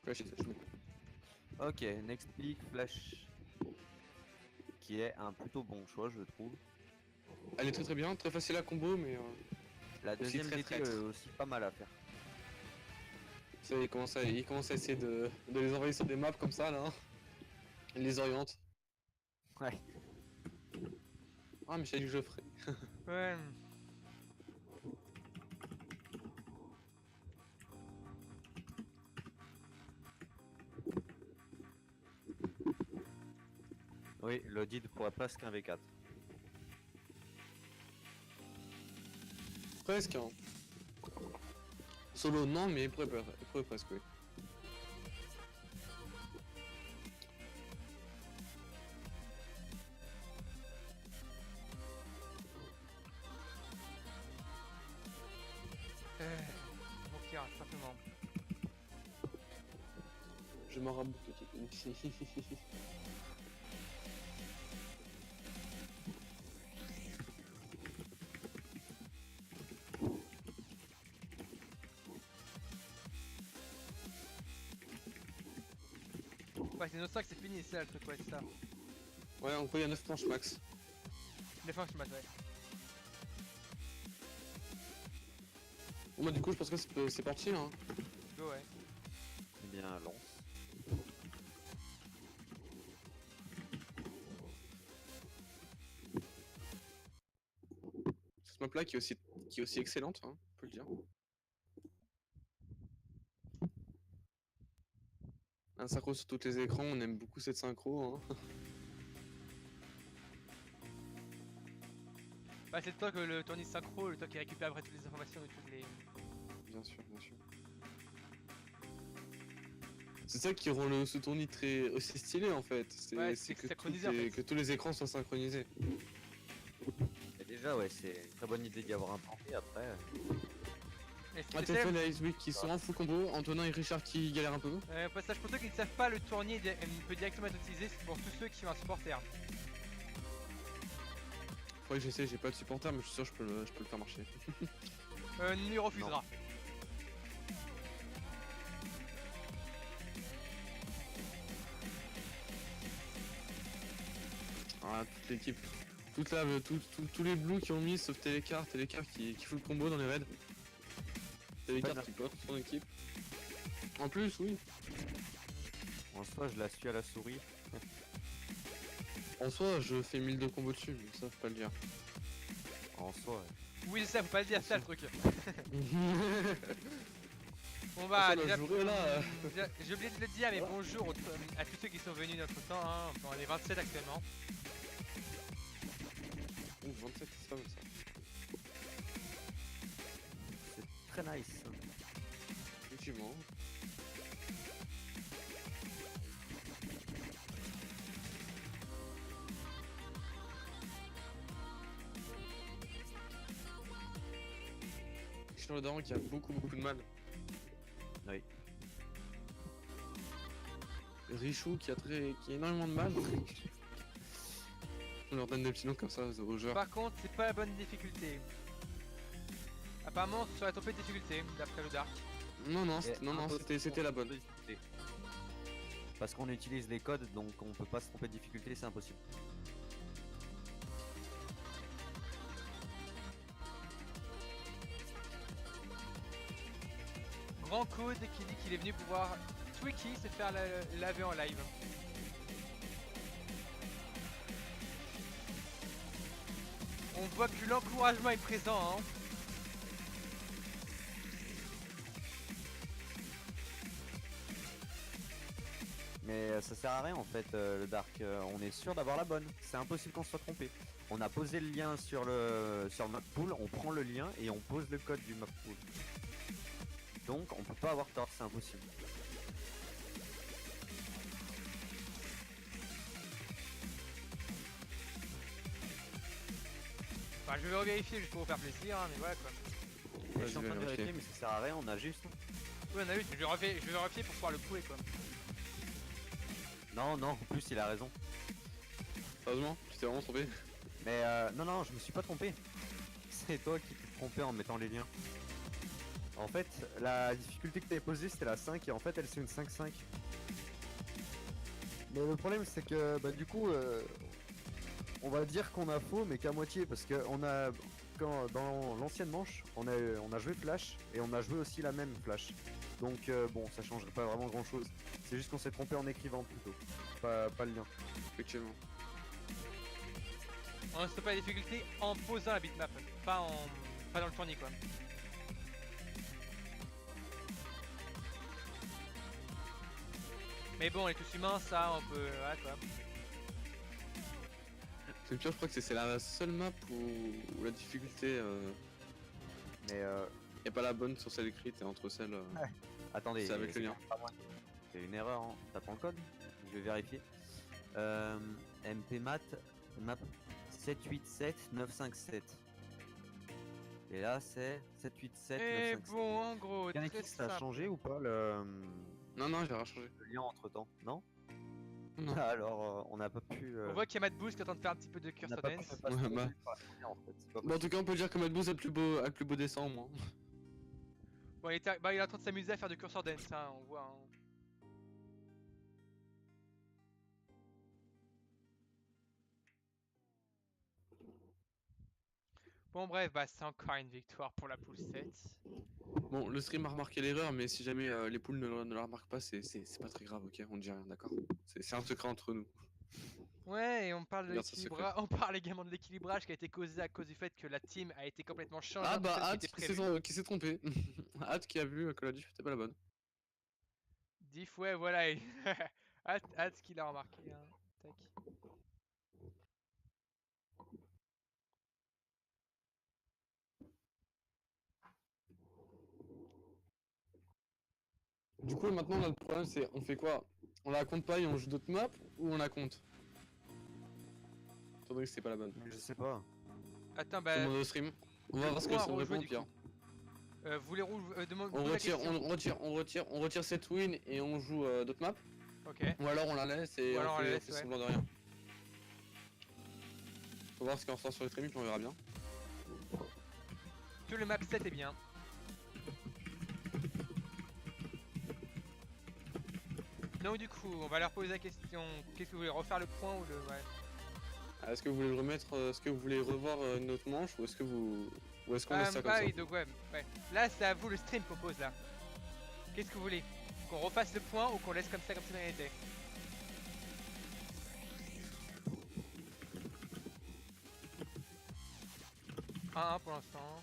Ouais, je mets. Ok, next pick, Flash. Qui est un plutôt bon choix, je trouve. Elle est très très bien, très facile à combo, mais La deuxième très DT traître. est aussi pas mal à faire. ça, il commence à essayer de les envoyer sur des maps comme ça, là. Il les oriente. Ouais. Ah, mais j'ai dit que je le ferai. Ouais. Oui, l'audit pourrait presque un V4. Presque, hein. Solo, non, mais il pourrait presque, oui. Bon tir, simplement. Je m'en raboute. Ouais, c'est 9-5, c'est fini, c'est ça le truc, ouais, c'est ça. Ouais, en gros, il y a 9 planches max. Les fins, je mate, ouais. Bon, bah, du coup, je pense que c'est parti, hein. Go, ouais. Eh bien, lance. Cette map là qui est aussi excellente, hein, on peut le dire. Un synchro sur tous les écrans, on aime beaucoup cette synchro, hein. Bah, c'est le temps que le tournoi synchro, le temps qu'il récupère après toutes les informations de toutes les. Bien sûr, bien sûr. C'est ça qui rend ce tournoi très aussi stylé en fait. Ouais, c'est c'est que, synchronisé, en fait. que tous les écrans soient synchronisés. Et déjà, ouais, c'est une très bonne idée d'y avoir un planté après. Et Ah, c'était- t'as fait la X-Week qui sont en full combo, Antonin et Richard qui galèrent un peu. passage pour ceux qui ne savent pas, le tournier peut directement être utilisé pour tous ceux qui ont un supporter. Faudrait que j'essaie, j'ai pas de supporter, mais je suis sûr que je peux le faire marcher. Lui refusera. Ah, toute l'équipe. Tous les blues qui ont mis sauf Télécar qui fout le combo dans les raids. Télécar qui porte son équipe. En plus, oui. En soi, je la suis à la souris. En soi, je fais 1000 de combo dessus, mais ça faut pas le dire. En soi, ouais. Oui, c'est ça, faut pas le dire, c'est ça le truc. On Ah, va ça, déjà. le jour est là, J'ai oublié de le dire, mais bonjour à tous ceux qui sont venus notre temps. Hein. On est 27 actuellement. Ouh, 27, c'est pas mal ça. C'est très nice. Effectivement. Richard Le Daron qui a beaucoup de mal. Oui. Richou qui a énormément de mal. On leur donne des petits noms comme ça aux joueurs. Par contre, c'est pas la bonne difficulté. Apparemment, ce serait trompé de difficulté, d'après le Dark. Non, Et c'était la bonne. difficulté. Parce qu'on utilise les codes, donc on peut pas se tromper de difficulté, c'est impossible. grand code qui dit qu'il est venu pouvoir Twiki se faire laver en live. On voit que l'encouragement est présent, hein. Mais ça sert à rien en fait, le Dark. On est sûr d'avoir la bonne. C'est impossible qu'on se soit trompé. On a posé le lien sur le map pool, on prend le lien et on pose le code du map pool. Donc on peut pas avoir tort, c'est impossible. Enfin, je vais revérifier juste pour vous faire plaisir, hein, mais voilà quoi. Je suis en train de vérifier, mais ça sert à rien, on a juste. Oui, on a vu, je vais vérifier pour pouvoir le couler quoi. Non, en plus il a raison. Sérieusement, tu t'es vraiment trompé. Mais non, je me suis pas trompé. C'est toi qui t'es trompé en mettant les liens. En fait, la difficulté que t'avais posée c'était la 5 et en fait elle c'est une 5-5. Mais le problème c'est que bah du coup on va dire qu'on a faux mais qu'à moitié parce que dans l'ancienne manche on a joué flash et on a joué aussi la même flash. Donc bon ça changerait pas vraiment grand chose. C'est juste qu'on s'est trompé en écrivant plutôt. Pas le lien. Effectivement. On ne stoppe pas la difficulté en posant la bitmap, pas dans le tournis quoi. Mais bon, les tous humains, ça on peut. Voilà quoi. C'est pire, je crois que c'est la seule map où la difficulté Mais est pas la bonne sur celle écrite et entre celles. attendez, c'est avec le lien. C'est une erreur en tapant le code. Je vais vérifier. MP map 787957. Et là c'est 787 Et 957. bon, en gros, très Ça a simple. changé ou pas le Non, j'ai rien changé. lien entre temps? Non. Non. Alors on n'a pas pu. On voit qu'il y a Matt Boost qui est en train de faire un petit peu de on cursor n'a pas pu dance. passer Ouais, le bah. lien par la lumière, en fait, c'est pas Bon, en tout cas, on peut dire que Madbooz a le plus beau dessin au moins. Bon, il est en train de s'amuser à faire du cursor dance, hein, on voit. Hein. Bon, bref, bah c'est encore une victoire pour la poule 7. Bon, le stream a remarqué l'erreur, mais si jamais les poules ne la remarquent pas, c'est pas très grave, ok? On ne dit rien, d'accord? C'est un secret entre nous. Ouais, et on parle de Garde ça l'équilibrage. On parle également de l'équilibrage qui a été causé à cause du fait que la team a été complètement changée. Ah entre bah, celle Hâte qui était prévue. qui s'est trompé. Hâte qui a vu que la diff était pas la bonne. Diff, ouais, voilà. Hâte qu'il a remarqué. Hein. Tac. Du coup, maintenant, notre problème, c'est on fait quoi? On la compte pas et on joue d'autres maps ou on la compte? Étant donné que c'est pas la bonne. Je sais pas. Attends, Tout bah. le monde au stream. On va voir ce que on va ça rejouer, répond, du pire. coup. Vous les rouges, demande On pose la retire, question. on retire cette win et on joue d'autres maps. Ok. Ou alors on la laisse et Ou alors on on la fait, laisse, ouais. semblant de rien. Faut voir ce qu'on ressort sur le stream puis on verra bien. Que le map 7 est bien. Donc du coup, on va leur poser la question. Qu'est-ce que vous voulez refaire le point ou le... Ouais. Est-ce que vous voulez le remettre, est-ce que vous voulez revoir une autre manche ou est-ce que vous... Ou est-ce qu'on laisse ça comme ça? Oui, donc ouais. Là, c'est à vous le stream qu'on pose là. Qu'est-ce que vous voulez? Qu'on refasse le point ou qu'on laisse comme ça dans était? Un pour l'instant.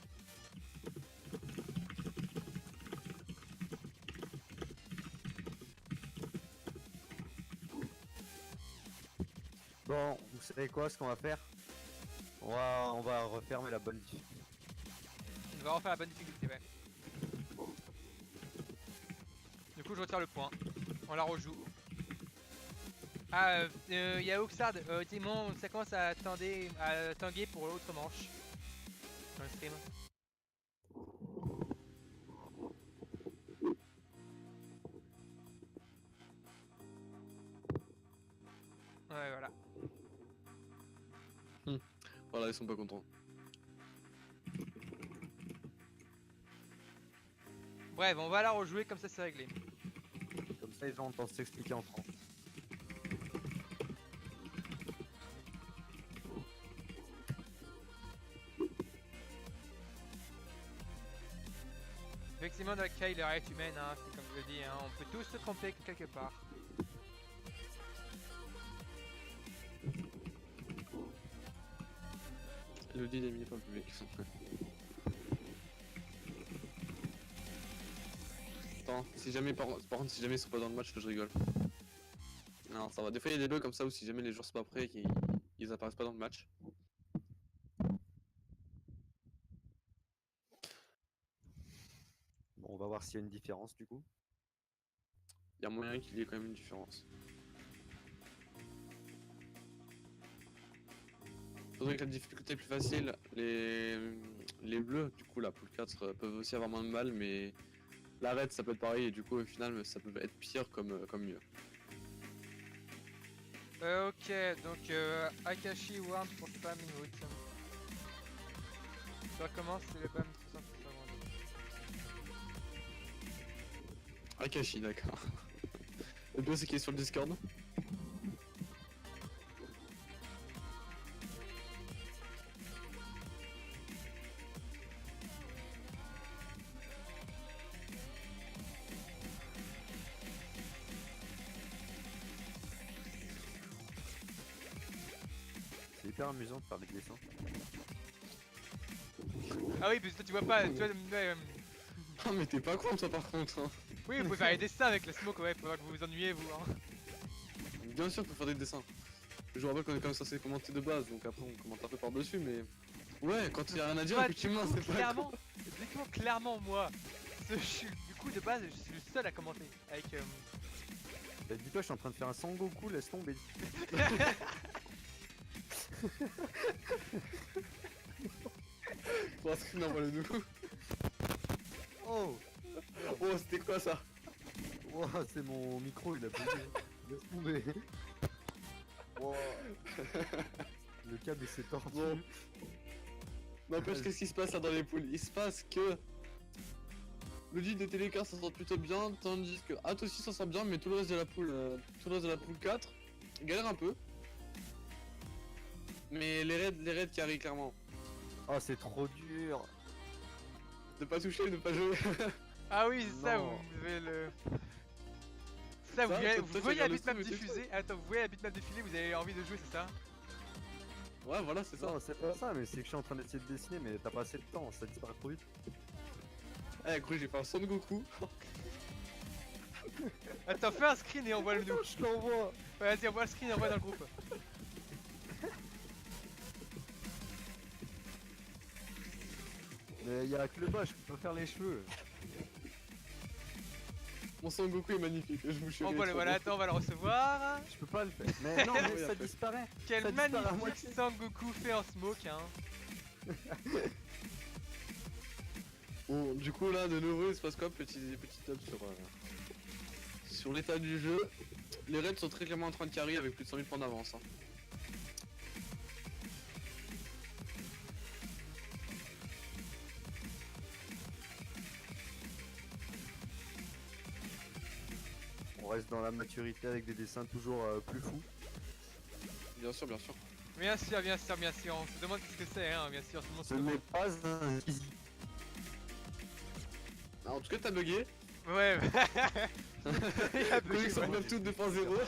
Bon, vous savez quoi, ce qu'on va faire? On va refermer la bonne difficulté. On va refaire la bonne difficulté, ouais. Du coup, je retire le point. On la rejoue. Ah, y'a Oxard, Timon, ça commence à tanguer pour l'autre manche. Dans le stream. Ouais, voilà. Voilà, ils sont pas contents. Bref, on va la rejouer comme ça, c'est réglé. Comme ça, ils vont entendre s'expliquer en France. Effectivement, dans le cas, il est humaine, hein, c'est comme je le dis, hein, on peut tous se tromper quelque part. Le deal est mis pas public. Attends, si jamais par contre si jamais ils sont pas dans le match, je rigole. Non, ça va. Des fois il y a des bugs comme ça où si jamais les joueurs sont pas prêts et qu'ils apparaissent pas dans le match. Bon, on va voir s'il y a une différence du coup. Il y a moyen qu'il y ait quand même une différence. Faudrait que la difficulté est plus facile, les bleus, du coup la poule 4 peuvent aussi avoir moins de mal, mais la red ça peut être pareil et du coup au final ça peut être pire comme mieux. Ok, donc Akashi Worm pour spam Mimout. Ça commence, c'est le BAM 60 secondes. Akashi, d'accord. Le bleu c'est qu'il est sur le Discord. C'est hyper amusant de faire des dessins. Ah oui, parce que toi, tu vois pas, tu vois, Ah mais t'es pas con toi par contre hein. oui, vous pouvez faire des dessins avec la smoke, ouais, faudra que vous vous ennuyez, vous, hein. Bien sûr, on peut faire des dessins. Je vous rappelle qu'on est quand même censé commenter de base, donc après on commente un peu par dessus, mais ouais, quand il y a rien à dire, Bah, effectivement, du coup, c'est pas clairement, clairement, moi, du coup, de base, je suis le seul à commenter, avec, Bah, dis-toi, je suis en train de faire un Sangoku, laisse tomber. Pour un screen, envoie-le nous. Oh, Oh, c'était quoi ça? wow, c'est mon micro, il a bugué. Laisse tomber. Wow. Le câble il s'est tordu. Bon. N'empêche, qu'est-ce qui se passe là dans les poules? Il se passe que le deal de Télécar s'en sort plutôt bien, tandis que At aussi s'en sort bien, mais tout le reste de la poule, 4 galère un peu. Mais les raids carry clairement. Oh, c'est trop dur. Ne pas toucher, ne pas jouer. ah oui, c'est ça, Non. vous devez le... Ça, vous, Ça, voyez, toi, vous toi, tu voyez la regardes le bitmap stream et t'es diffusée, attends, vous voyez la bitmap défiler, vous avez envie de jouer, c'est ça? Ouais, voilà, c'est ça. Non, c'est pas ça, mais c'est que je suis en train d'essayer de dessiner, mais t'as pas assez de temps, ça disparaît trop vite. Eh, écoute, j'ai fait un son de Goku. Attends, fais un screen et envoie-le nous. Je l'envoie. Ouais, vas-y, envoie le screen et envoie dans le groupe. Mais y'a que le bas, je peux pas faire les cheveux. Mon son Goku est magnifique, je vous chéris. Envoie-le, voilà, attends, on va le recevoir. Je peux pas le faire. Mais non, mais Oui, ça après. disparaît. Quel Ça disparaît à magnifique moitié. Sangoku fait en smoke, hein. Bon, du coup, là, de nouveau, il se passe quoi? Petit top sur l'état du jeu. Les raids sont très clairement en train de carry avec plus de 100 000 points d'avance. Hein. On reste dans la maturité avec des dessins toujours plus fous. Bien sûr, bien sûr. Bien sûr, bien sûr, bien sûr, on se demande ce que c'est, hein, bien sûr, tout le monde se Ce n'est demande. pas un easy. Ah, en tout cas, t'as bugué. Ouais, il a bugué, Connexion ouais. Web tout 2.0.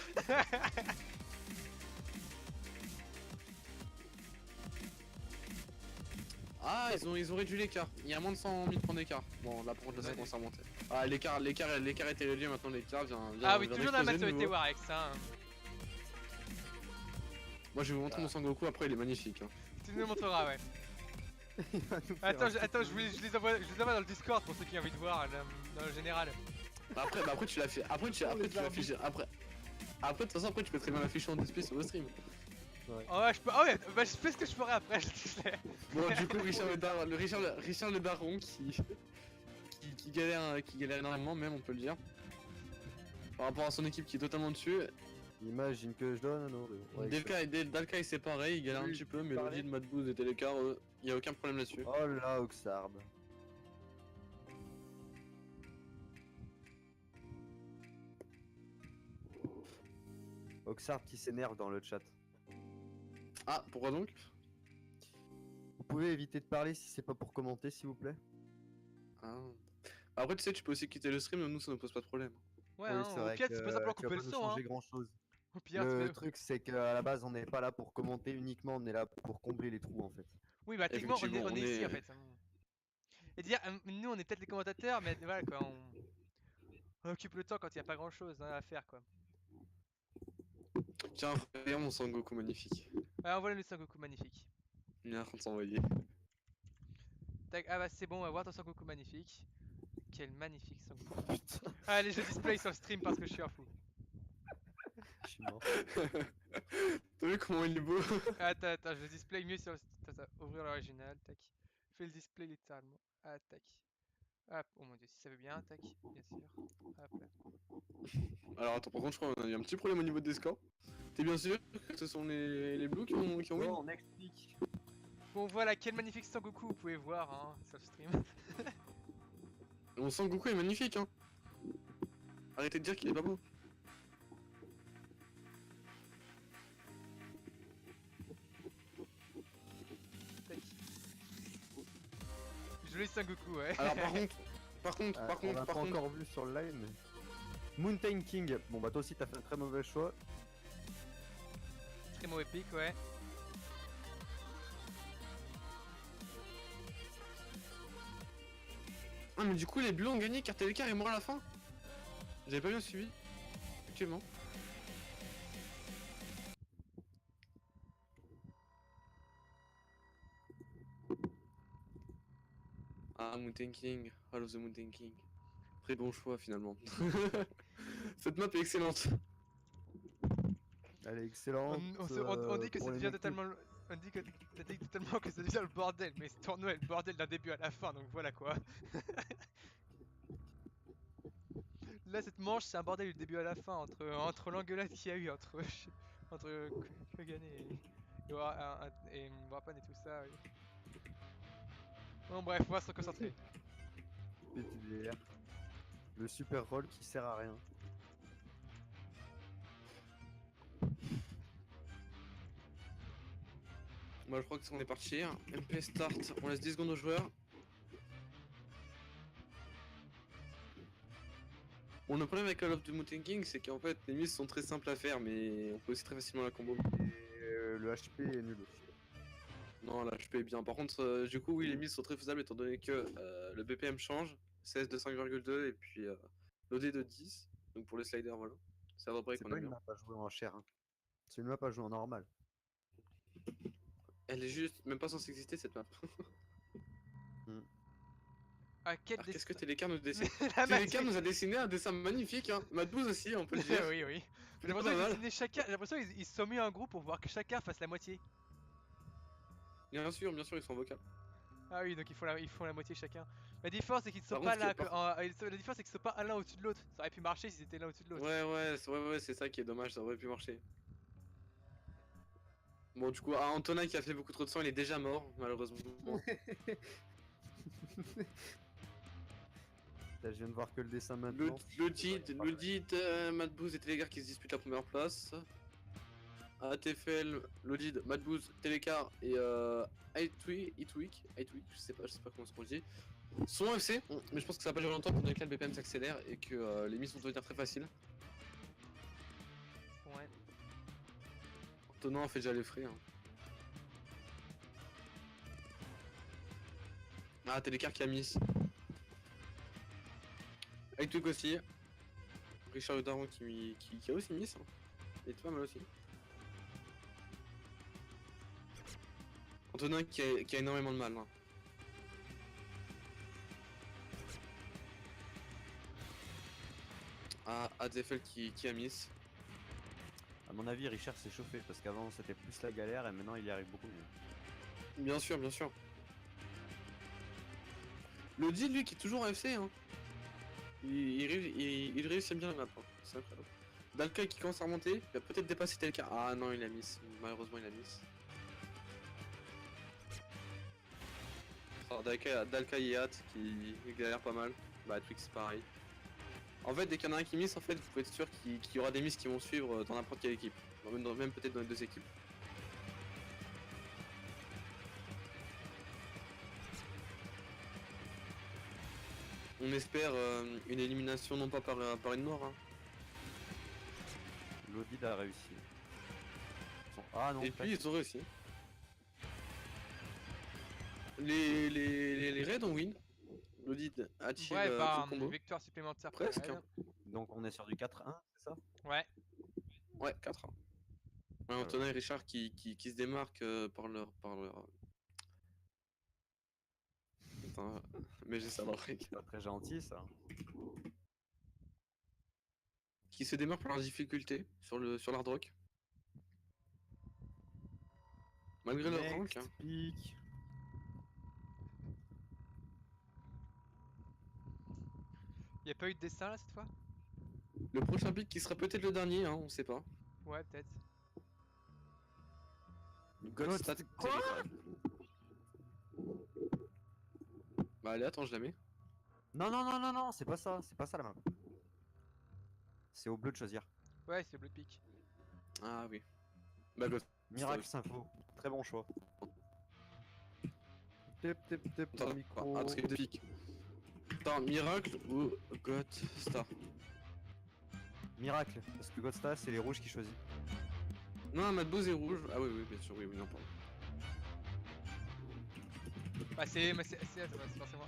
Ah, ils ont réduit l'écart. Il y a moins de 100 000 points d'écart. Bon, là, par contre, là, ça Ouais. commence à monter. Ah, l'écart était réduit, maintenant l'écart vient. Ah oui, vient toujours dans la d'exploser de maturité nouveau. Warex, hein. Moi, je vais vous montrer mon Sangoku, après, il est magnifique. Hein. Tu nous le montreras, ouais. Il va nous faire Attends, un attends, truc je les envoie dans le Discord pour ceux qui ont envie de voir, dans le général. Bah après, tu l'as fait. Après, tu l'affiches. Après, de toute façon, après, tu peux très bien l'afficher en display sur le stream. Oh ouais, je peux. Ah ouais, bah je fais ce que je ferai après, je te sais. Bon, du coup, Richard le Daron qui galère énormément, même, on peut le dire. Par rapport à son équipe qui est totalement dessus. L'imagine que je donne, non. Ouais, Dalkai c'est pareil, il galère un Oui, petit peu, mais pareil. Lodi de Madbooz et Télécar, il y a aucun problème là-dessus. Oh là, Oxard. Oxard qui s'énerve dans le chat. Ah, pourquoi donc? Vous pouvez éviter de parler si c'est pas pour commenter, s'il vous plaît. Ah. Après, tu sais, tu peux aussi quitter le stream, nous, ça nous pose pas de problème. Ouais, Oui, hein, c'est au vrai pire, que tu peux simplement tu vas couper pas le nous son, hein. changer grand chose. Au pire, tu Le mets... truc, c'est qu'à la base, on n'est pas là pour commenter uniquement, on est là pour combler les trous en fait. Oui, bah techniquement, Effectivement, on est ici en fait. Et dire, nous, on est peut-être les commentateurs, mais voilà quoi, on occupe le temps quand il n'y a pas grand-chose hein, à faire quoi. Tiens, regarde mon Sangoku magnifique. Alors voilà le Sangoku magnifique. Il est en train de s'envoyer. Tac, ah bah c'est bon, on va voir ton Sangoku magnifique. Quel magnifique Sangoku. Putain, Allez, je display sur le stream parce que je suis un fou. je suis mort. T'as vu comment il est beau? Attends, je display mieux sur le... Attends, ouvrir l'original, tac. Fais le display littéralement. Ah, tac. Hop, oh mon dieu, si ça veut bien, tac, bien sûr. Hop là. Alors attends, par contre, je crois qu'on a eu un petit problème au niveau des scores. T'es bien sûr que ce sont les Blues qui ont win? Bon, on explique. Bon voilà, quel magnifique Sangoku vous pouvez voir hein, sur le stream. Mon Sangoku est magnifique, hein. Arrêtez de dire qu'il est pas beau. Tac. Joli Sangoku, ouais. Alors par On l'a pas contre, encore vu sur le live, mais... Mountain King, bon bah toi aussi t'as fait un très mauvais choix. Très mauvais pic, ouais. Ah mais du coup les Bleus ont gagné car Télécar est mort à la fin. J'avais pas bien suivi. Effectivement. Ah Mountain King, Hall of the Mountain King. Très bon choix finalement. Cette map est excellente. Elle est excellente. On dit que pour ça les devient mecs totalement... On dit totalement que ça devient le bordel, mais ce tournoi est le bordel d'un début à la fin, donc voilà quoi. Là, cette manche, c'est un bordel du début à la fin, entre l'engueulade qu'il y a eu entre Kogane et Wrapan et tout ça. Oui. Bon bref, on va se concentrer. PTDR. Le super roll qui sert à rien. Moi je crois que on est parti. MP start, on laisse 10 secondes aux joueurs. Bon, le problème avec Call of the Mountain King, c'est qu'en fait les mises sont très simples à faire, mais on peut aussi très facilement la combo. Et le HP est nul aussi. Non, là je paye bien. Par contre, du coup, oui, les mises sont très faisables étant donné que le BPM change, CS de 5,2 et puis l'OD de 10. Donc pour les sliders, voilà. C'est à peu près C'est qu'on pas est une bien. map à jouer en chair. Hein. C'est une map à jouer en normal. Elle est juste même pas censée exister cette map. Ah, quel Alors qu'est-ce que dessin. Télécar nous dessine La Télécar magie. nous a dessiné un dessin magnifique, hein. Madbouze aussi, on peut le dire. Oui, oui. J'ai Pas l'impression qu'ils mal. dessinaient chacun. J'ai l'impression qu'ils se sont mis en groupe pour voir que chacun fasse la moitié. Bien sûr, ils sont vocaux. Ah oui, donc ils font la moitié chacun. La différence c'est qu'ils ne sont Par pas contre, là. La différence c'est qu'ils sont pas l'un au-dessus de l'autre. Ça aurait pu marcher s'ils étaient l'un au-dessus de l'autre. Ouais, c'est ça qui est dommage, ça aurait pu marcher. Bon, du coup, Antonin qui a fait beaucoup trop de sang, il est déjà mort, malheureusement. Là, je viens de voir que le dessin maintenant. L'audit, Madbooz et Télécar qui se disputent la première place. ATFL, l'audit, Madbooz, Télécar et Hitwick, je sais pas comment on dit, sont FC, mais je pense que ça va pas durer longtemps pour que le BPM s'accélère et que les missions vont devenir très faciles. Ouais. Antonin a fait déjà les frais. Hein. Ah, Télécar qui a mis. Hitwick aussi. Richard Le Daron qui a aussi mis. Hein. Il était pas mal aussi. Antonin qui a énormément de mal. Hein. Ah, ATFL qui a miss. À mon avis, Richard s'est chauffé parce qu'avant c'était plus la galère et maintenant il y arrive beaucoup mieux. Bien sûr, bien sûr. Le D, lui, qui est toujours AFC, hein. Il réussit bien la map, hein. C'est incroyable. Dalkai qui commence à remonter, il va peut-être dépasser Telka. Ah non, il a miss. Malheureusement, il a miss. Alors, Dalkai et Hat qui galèrent pas mal. Bah, Twix, c'est pareil. En fait, dès qu'il y en a un qui miss, en fait, vous pouvez être sûr qu'il y aura des miss qui vont suivre dans n'importe quelle équipe. Même peut-être dans les deux équipes. on espère une élimination non pas par une mort. Hein. L'audit a réussi. Ah non, Et presque. puis ils ont réussi. Les raids ont win. L'audit a-t-il Ouais, fait bah, le combo? victoire supplémentaire pour Presque. Red. Donc on est sur du 4-1, c'est ça? Ouais. Ouais, 4. Ouais, Antonin et Richard qui se démarquent par leur. Attends, mais j'ai ça dans le rec. Pas très gentil ça. Qui se démarquent par leur difficulté sur l'hard rock. Malgré leur rank. Hein. Pique. Y'a pas eu de dessin là cette fois? Le prochain pick qui sera peut-être le dernier, hein, on sait pas. Ouais, peut-être. Goldstat Quoi? Telegram. Bah allez, attends, je la mets. Non, c'est pas ça la map. C'est au bleu de choisir. Ouais, c'est le bleu pic. Ah oui. Bah Ghost. Miracle Sympho, très bon choix. Tip, Attends, au micro. parce qu'il y a deux pics. Attends, Miracle ou God Star? Miracle, parce que Godstar c'est les rouges qui choisissent. Non, Madbose est rouge. Ah oui, oui, bien sûr, oui, non, pardon. Bah, c'est forcément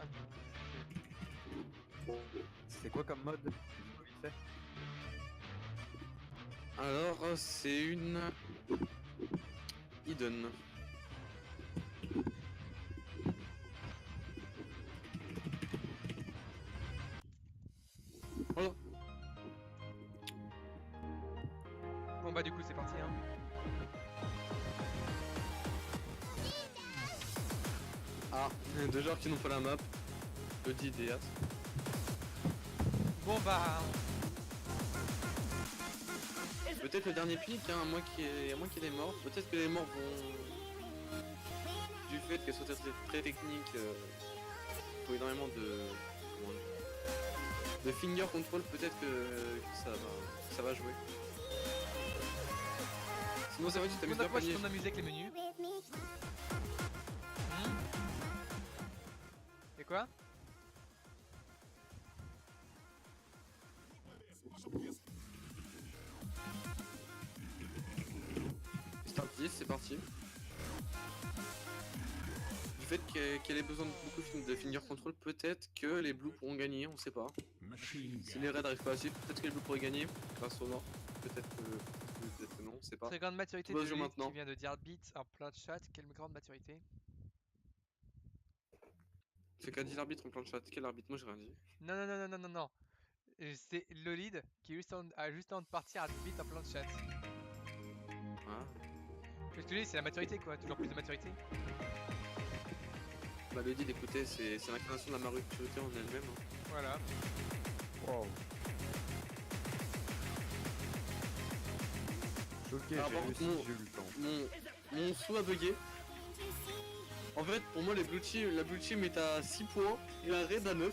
un. C'est quoi comme mode? Vite fait. Alors, c'est une. Hidden. Voilà. Bon, bah, du coup, c'est parti, hein. Ah, deux joueurs qui n'ont pas la map. Audi et As. Bon, bah. Peut-être le dernier pic, hein, à moins qu'il y ait des morts. Peut-être que les morts vont. Du fait qu'elles sont très techniques, faut énormément de finger control, peut-être que ça va jouer. Sinon ça va, tu t'amuses Moi, bien je panier. peux m'amuser avec les menus. Et quoi? Start 10, c'est parti. Du fait qu'elle ait besoin de beaucoup de finger control, peut-être que les blues pourront gagner, on sait pas. Si les raids n'arrivent pas à suivre, peut-être que les blues pourraient gagner grâce au mort. Peut-être que non, on sait pas. Très grande maturité Tout de va se jouer Lilith maintenant. qui vient de dire beat en plein chat. Quelle grande maturité. C'est qu'a dit l'arbitre en plein de chat. Quel arbitre? Moi j'ai rien dit. Non. C'est Lolid qui a juste avant de partir à beat en plein chat. Ah. Ce que je te dis, c'est la maturité quoi, toujours plus de maturité. Bah le dit d'écouter, c'est l'incarnation de la maturité en elle-même. Hein. Voilà. Wow. Choqué, Alors, j'ai par réussi, contre, j'ai eu le temps. Mon sou a bugué. En fait, pour moi, la blue team est à 6 points et la raid à 9.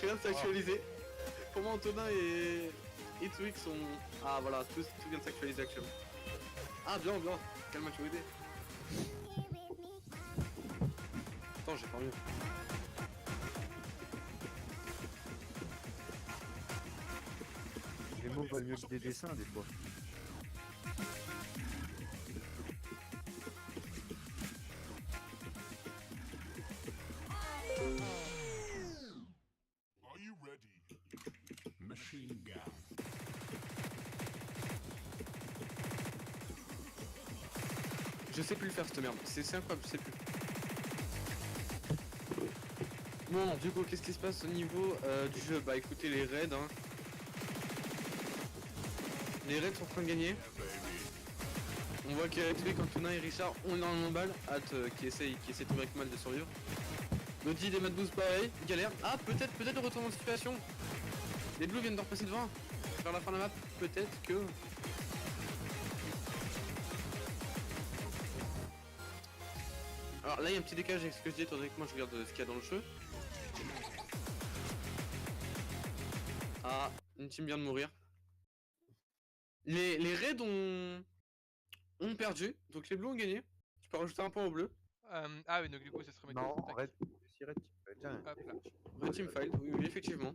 Rien de s'actualiser. Pour moi, Antonin et Twix sont. Ah voilà, tout vient de s'actualiser actuellement. Ah, bien. Quelle maturité. Attends, j'ai pas mieux. Les mots valent mieux que des dessins des fois. Are you ready? Machine gun. Je sais plus le faire cette merde, c'est incroyable, je sais plus. Bon, du coup, qu'est-ce qui se passe au niveau du jeu? Bah écoutez, les raids, hein. Les raids sont en train de gagner. On voit que Twig, Antonin et Richard ont énormément de balles. Hâte qui essaie tant bien que mal de survivre. Lodi des Madboost pareil, galère. Ah, peut-être le retournement de situation. Les Blues viennent de repasser devant. Vers la fin de la map, peut-être que. Alors là, il y a un petit décalage avec ce que je dis, étant donné que moi je regarde ce qu'il y a dans le jeu. Ah, une team vient de mourir. Les raids ont perdu, donc les bleus ont gagné. Tu peux rajouter un point au bleu. Ah oui, donc du coup, ce serait Non, en fait, si Red, tu peux Tiens, Hop là. Red Team Fight, oui, oui, effectivement.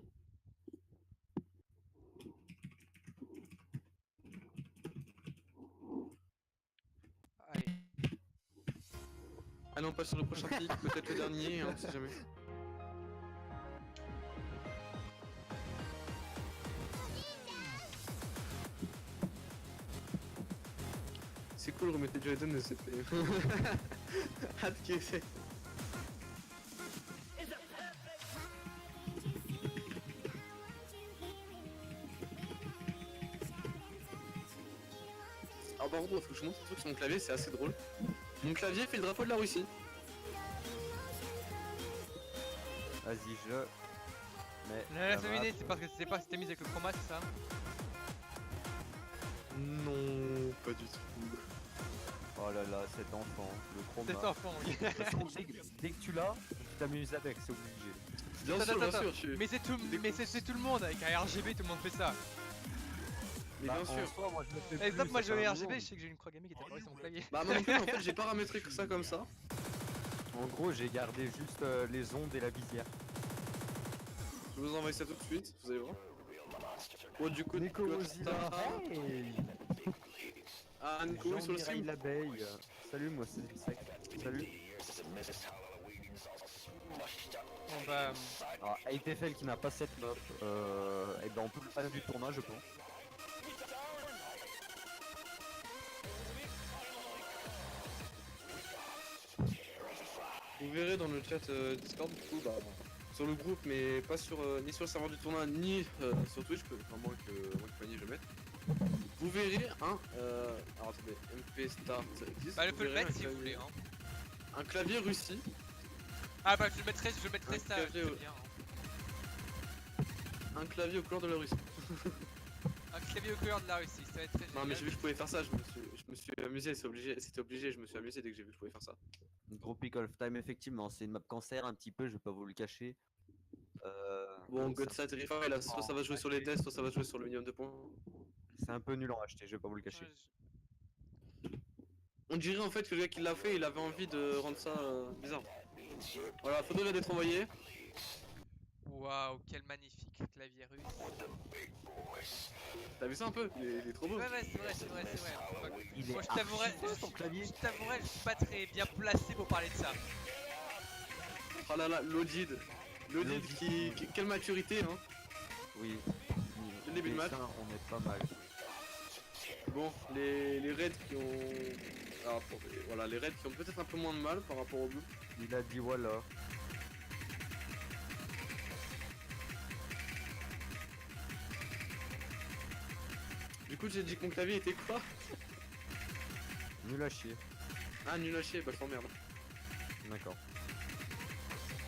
Allez. Ah non, pas sur le prochain pic, peut-être le dernier, hein, on sait jamais. C'est cool, remettez Jordan de cette. Hâte qu'il essaie. Alors par contre, faut que je montre un truc sur mon clavier, c'est assez drôle. Mon clavier fait le drapeau de la Russie. vas-y, je. Mais. La ça féminine, c'est parce que c'est pas si t'es mise avec le chroma, c'est ça? Non, pas du tout. Oh là là, cet enfant, le Cet chroma. enfant, oui. De toute façon, dès que tu l'as, tu t'amuses avec, c'est obligé. Bien Attends, sûr, bien attends, sûr, je suis. Mais c'est tout le monde avec un RGB, tout le monde fait ça. Mais Bah, bien en sûr. soi, moi je le fais Par exemple, plus, moi ça j'ai fait un un RGB, moment. je sais que j'ai une croix gammée qui était collée sur mon clavier. Bah moi non plus, en fait, j'ai paramétré ça comme ça. En gros, j'ai gardé juste les ondes et la visière. Je vous envoie ça tout de suite, vous allez voir. Oh, du coup, Nico Costa- Mozilla, hey Ah, Nico sur le Jean-Mireille stream. l'abeille. Salut, moi c'est Zilsec. Salut. Bon bah, Alors, AITFL qui n'a pas cette map, et ben on peut le faire du tournoi, je pense. Vous verrez dans le chat Discord, du coup, bah, sur le groupe, mais pas sur, ni sur le serveur du tournoi, ni sur Twitch, à moins que Fanny je le mette. Vous verrez un, alors attendez, MP Start 10. bah, je vous peux le verrez mettre un si vous clavier- voulez. Hein. Un clavier Russie, Ah bah, je mettrai Un ça, clavier, c'est ouais. bien. Hein. un clavier aux couleurs de la Russie. Un clavier aux couleurs de la Russie, ça va être très Non mais génial. j'ai vu que je pouvais faire ça, je me suis amusé, c'était obligé, je me suis amusé dès que j'ai vu que je pouvais faire ça. Tropic of Time, effectivement, c'est une map cancer un petit peu, je vais pas vous le cacher. Bon, ça- God Terrify, là, soit ça va jouer sur les deaths, soit ça va jouer sur le minimum de points. c'est un peu nul en acheter, je vais pas vous le cacher. Ouais, On dirait en fait que le gars qui l'a fait, il avait envie de rendre ça bizarre. Voilà, la photo vient d'être envoyée. Waouh, quel magnifique clavier russe. T'as vu ça un peu il est trop beau. Ouais, c'est vrai. Il Moi, est je t'avouerais, archi beau, ton clavier. je suis pas très bien placé pour parler de ça. Oh là là, l'Odid. L'Odid quelle maturité hein. Oui. Le début de match. Dessin, on est pas mal. Bon, les raids qui ont. Alors, voilà, les raids qui ont peut-être un peu moins de mal par rapport au bleu. Il a dit voilà. Du coup, j'ai dit que mon clavier était quoi? Nul à chier. Ah, nul à chier, bah je t'emmerde. D'accord.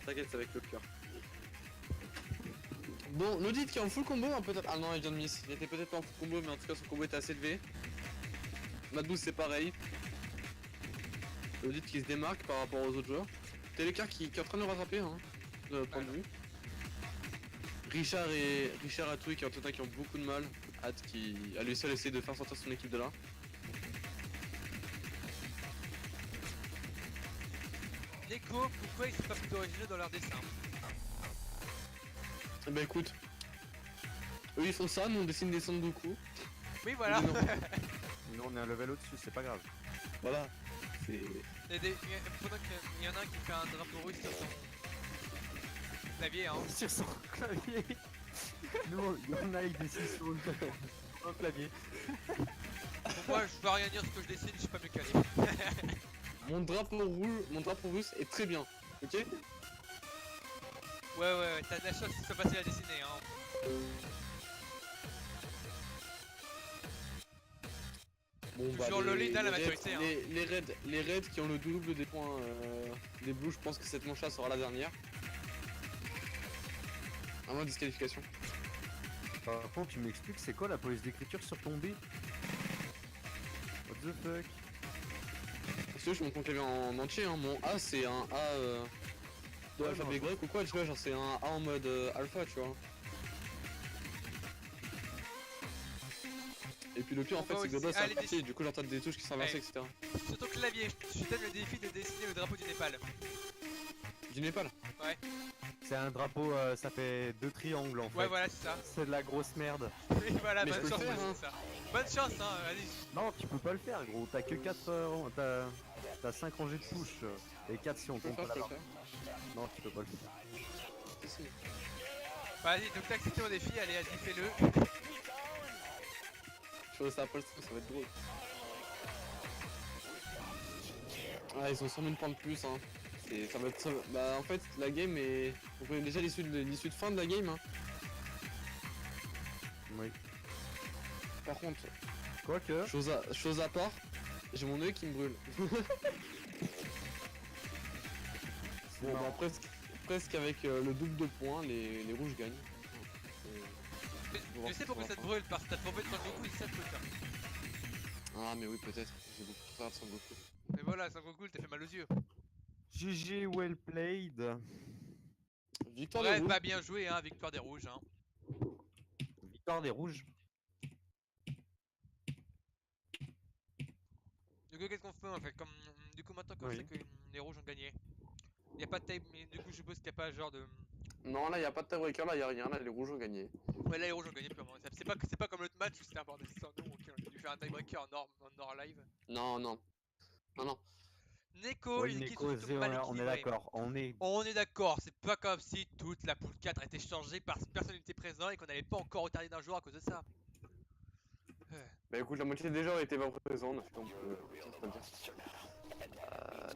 T'inquiète, c'est avec le cœur. Bon, l'audit qui est en full combo, hein, peut-être. Ah non, il vient de miss. Il était peut-être pas en full combo, mais en tout cas, son combo était assez élevé. Madboost, c'est pareil. L'audit qui se démarque par rapport aux autres joueurs. Télécar qui est en train de le rattraper, hein, de notre point de vue. Richard et Atoui qui ont beaucoup de mal. Hâte qui a lui seul essayé de faire sortir son équipe de là. Neko, pourquoi ils sont pas plus originaux dans leur dessin? Eh ben écoute, eux ils font ça, nous on dessine des Sandoku. Oui, voilà. Non. Nous on est un level au-dessus, c'est pas grave. Voilà. C'est. Pendant qu'il y en a un qui fait un drapeau russe sur son clavier, hein. Sur son clavier. Nous, il y en a, il dessine sur le clavier. Pour moi, je dois rien dire ce que je dessine, je suis pas mieux calé. Mon drapeau russe est très bien, ok? Ouais, t'as de la chance que ce soit facile à dessiner, hein. Bon, Toujours Lolita, la maturité, hein. Les raids qui ont le double des points des blues, je pense que cette manche-là sera la dernière. À moins de disqualification. Par contre, tu m'expliques, c'est quoi la police d'écriture sur ton B? What the fuck? Parce que je montre mon clavier en entier, hein. Mon A c'est un A de Ouais, l'alphabet grec ou quoi, tu vois, genre c'est un A en mode alpha, tu vois. Et puis le pire en On fait va c'est que aussi Goda c'est aller inversé, du coup j'entends des touches qui s'inversent, Ouais. etc. Sur ton clavier, je te donne le défi de dessiner le drapeau du Népal. Du Népal. Ouais. C'est un drapeau, ça fait 2 triangles en fait. Ouais, voilà, c'est ça. C'est de la grosse merde. Oui, voilà, Mais je bonne peux le chance, faire, ouais, hein. c'est ça. Bonne chance, hein, allez. Non, tu peux pas le faire, gros. T'as que 4 t'as 5 rangées de touches. Et 4 si on Je peux le compte faire, la je peux le barre. faire. Non, tu peux pas le faire. Si, si. Vas-y, donc t'as accepté mon défi, allez, vas-y, fais-le. Je fais ça après le stream, ça va être drôle. Ah, ils ont 100 000 points de plus, hein. Ça va être... Bah, en fait, la game est... On connaît déjà l'issue de fin de la game, hein. Oui. Par contre, Quoique. chose à part, j'ai mon œil qui me brûle. Bon, bah, presque avec le double de points, les rouges gagnent. Je sais pourquoi ça te brûle, parce que t'as tombé sur Goku et ça te brûle ça. Ah, mais oui, peut-être. J'ai beaucoup trop tard de Son Goku. Mais voilà, Son Goku, t'as fait mal aux yeux. GG, well played. Victoire des Bref, rouges. bah bien joué, hein, victoire des rouges, hein. Victoire des rouges. Du coup, qu'est-ce qu'on fait en fait comme... Du coup, maintenant qu'on Oui. sait que les rouges ont gagné, y a pas de time, mais du coup, je suppose qu'il y a pas genre de. Non, là, y a pas de tiebreaker, là, y a rien. Là, les rouges ont gagné. Ouais, là, les rouges ont gagné purement. C'est pas comme l'autre match où c'était un bordel sans nous, ok, on a dû faire un tiebreaker en hors live. Non, non. Non, non. Neko, Oui, les équipes Neko, sont plutôt mal on est équilibrées. d'accord. On est d'accord, c'est pas comme si toute la poule 4 était changée parce que personne n'était présent et qu'on n'allait pas encore retarder d'un jour à cause de ça. Bah écoute, la moitié des gens étaient pas présents, on a fait comme ça peut dire.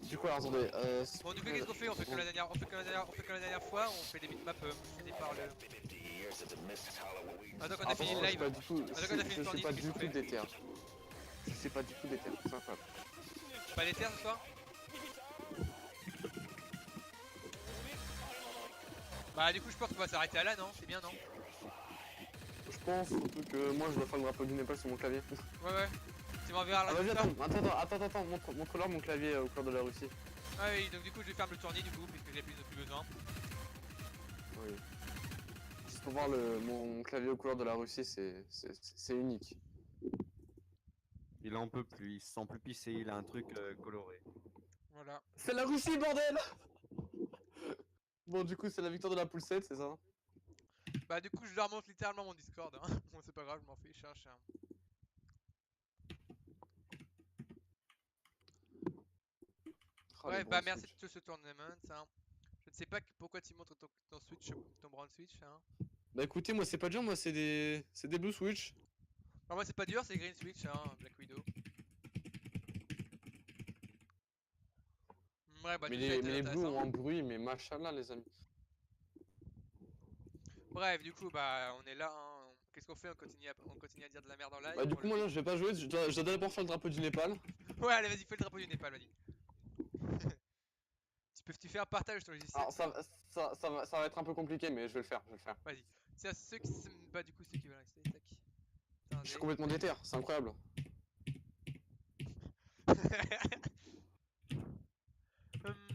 Du coup, alors attendez. Bon, du coup, qu'est-ce qu'on fait? On fait comme la dernière fois, on fait des bitmaps finis par le. Attends, quand on a fini le live. Je sais pas du tout des terres. Je sais pas du tout des terres, c'est incroyable. Pas les terres ce soir? Bah, du coup, je pense qu'on va s'arrêter à là, non? C'est bien, non? Je pense surtout que moi je dois faire le drapeau du Népal sur mon clavier. Ouais, ouais. Tu m'enverras Ah la vas-y, résultat. attends, montre-leur mon clavier au couleur de la Russie. Ah oui, donc du coup, je vais faire le tournis du coup, puisque j'ai plus besoin. Oui. Juste pour voir mon clavier aux couleurs de la Russie, c'est unique. Il en peut plus, il se sent plus pissé, il a un truc coloré. Voilà. C'est la Russie, bordel! Bon, du coup, c'est la victoire de la poule 7, c'est ça? Bah, du coup, je leur montre littéralement mon Discord. Hein. Bon, c'est pas grave, je m'en fiche. Hein, Oh, ouais, les bah bronze merci Switch. de tout ce tournament. Hein. Je ne sais pas pourquoi tu montres ton Switch, ton brand Switch. Hein. Bah écoutez, moi c'est pas dur, moi c'est des Blue Switch. Alors, moi, c'est pas dur, c'est Green Switch, hein, Black Widow. Ouais, bah Mais tout ça est très les Blue intéressant. ont un bruit, mais machallah les amis. Bref, du coup, bah on est là. Hein. Qu'est-ce qu'on fait? On continue à dire de la merde en live. Bah du pour coup le moi non, je vais pas jouer, je dois d'abord faire le drapeau du Népal. Ouais, allez, vas-y, fais le drapeau du Népal, vas-y. tu fais un partage sur le logiciel. Alors ça va être un peu compliqué, mais je vais le faire, Vas-y. C'est à ceux qui bah du coup ceux qui veulent rester. Tac. Je suis complètement déter, c'est incroyable.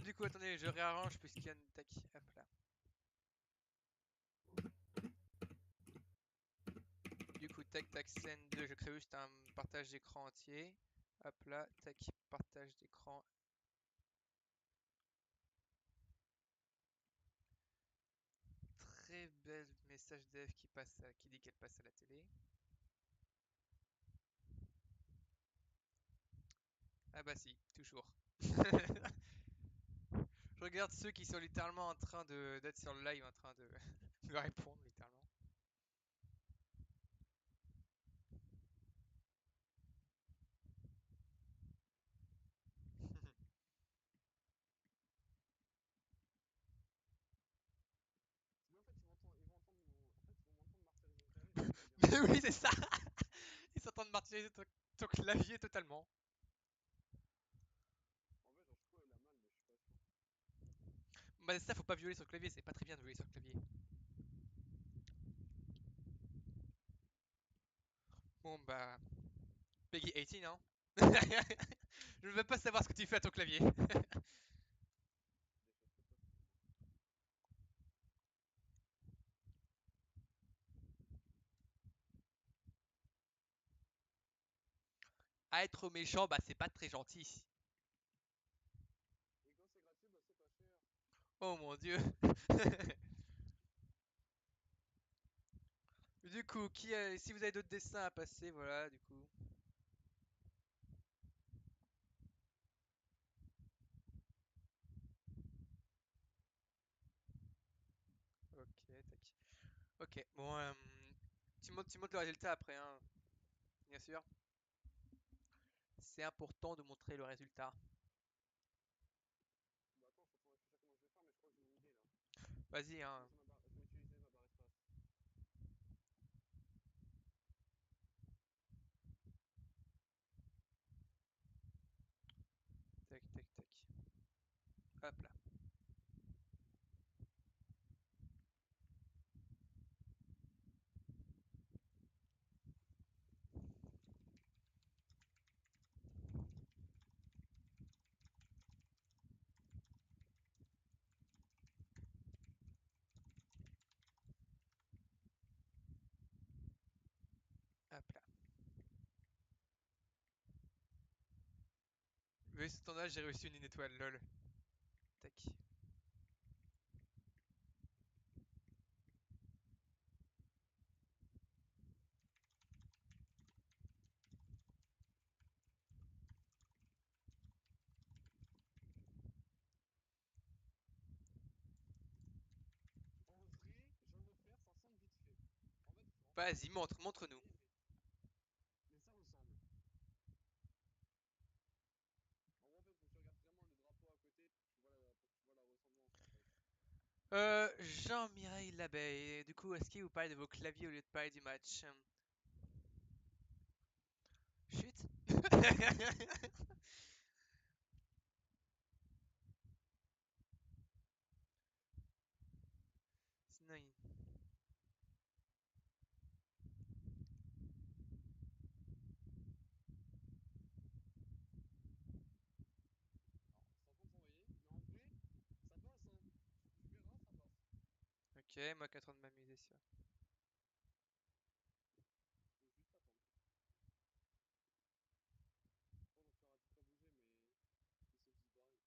Du coup, attendez, je réarrange puisqu'il y a une tac. Hop là. Du coup, tac, tac, scène 2. Je crée juste un partage d'écran entier. Hop là, tac, partage d'écran. Très bel message d'Eve qui dit qu'elle passe à la télé. Ah bah si, toujours. Je regarde ceux qui sont littéralement en train d'être sur le live, en train de, de répondre littéralement. Mais oui, c'est ça. Ils sont en train de martyriser ton clavier totalement. Bah c'est ça, faut pas violer sur le clavier, c'est pas très bien de violer sur le clavier. Bon bah... Peggy 18, hein. Je ne veux pas savoir ce que tu fais à ton clavier. À être méchant, bah c'est pas très gentil. Oh mon dieu. Du coup, si vous avez d'autres dessins à passer, voilà, du coup. Ok, tac. Ok, bon, tu montres le résultat après, hein, bien sûr. C'est important de montrer le résultat. Bah attends, faut que je réfléchisse à comment je vais faire, mais je crois que j'ai une idée là. Vas-y, hein. Je vais utiliser ma barre espace. Tac, tac, tac. Hop là. Hop là. Vu ce temps-là, j'ai réussi une étoile, lol. Tac. En vrai, je viens de le faire, ça ressemble vite fait. En fait, Vas-y, c'est montre-nous. copier, mais ça ressemble. En gros, en fait, faut que tu regardes vraiment le drapeau à côté pour que tu vois la ressemblance en fait. Jean-Mireille Labeille. Du coup, est-ce qu'il vous parle de vos claviers au lieu de parler du match? Chut. Sinon, Alors, c'est en train de s'envoyer, mais en vrai, ça passe, hein. Tu verras, ça passe. Ok, moi qui est en train de m'amuser sur. Faut juste attendre. Bon, donc tu auras dit pas bouger, mais ils sont tous barrés. Ah bah non, tout le monde s'est barré.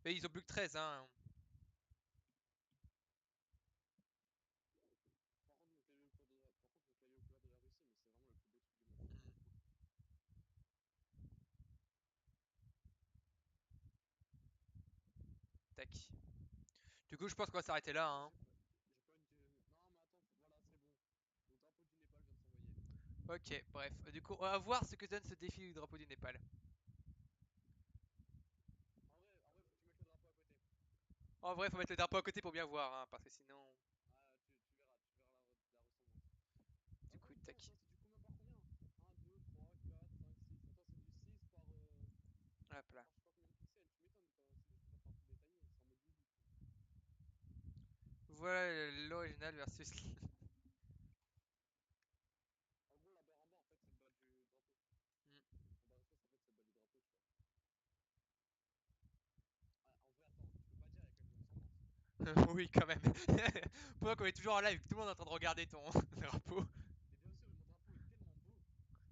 Mais ils ont plus que 13, hein. Par contre, le clavier aux couleurs de la... Par contre, le clavier aux couleurs de la Russie, mais c'est vraiment le plus beau truc du monde. Hmm, tac. Du coup, je pense qu'on va s'arrêter là, hein. J'ai pas une... Non, mais attends, voilà, c'est bon. Le drapeau du Népal vient de s'envoyer. Ok, bref. Du coup, on va voir ce que donne ce défi du drapeau du Népal. En vrai, faut que tu mettes le drapeau à côté. En vrai, faut mettre le drapeau à côté pour bien voir, hein, parce que sinon. Ah, tu verras la ressemblance. Du coup, Attends, putain, tac. attends, c'est du combien par combien? 1, 2, 3, 4, 5, 6. Attends, c'est du 6 par, Hop là. par je sais pas combien de pixels. Tu m'étonnes quand c'est des trucs à faire tout détaillé. C'est en mode Ubi. Voilà l'original versus. En gros, la barre en bas, en fait, c'est le bas du drapeau. Hmm. En barre espace, en fait, c'est le bas du drapeau, je crois. Ah, en vrai, attends, tu peux pas dire, il y a quand même une ressemblance. Oui, quand même. Pendant qu'on est toujours en live, tout le monde est en train de regarder ton drapeau. Mais bien sûr, mon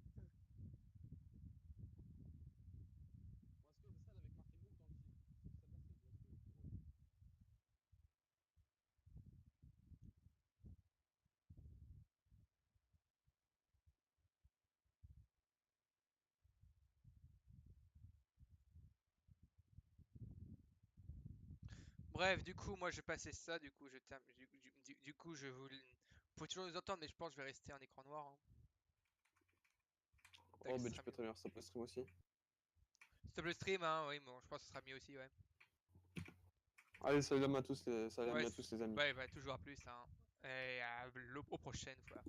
drapeau est tellement beau. Bon, est-ce que celle avec marqué ouf dans le titre? Parce que celle-là, c'est bien sûr la plus drôle. Bref, du coup, moi je passais ça, du coup je termine, du coup je vous, faut toujours nous entendre, mais je pense que je vais rester en écran noir, hein. Tac, Oh, ce bah tu sera peux mieux. très bien, ça peut stream aussi. Stop le stream, hein, oui, bon, je pense que ce sera mieux aussi, ouais. Allez, salut à tous les, salut Ouais, à tous les amis. ouais, bah, toujours à plus, hein. Et au prochaine fois.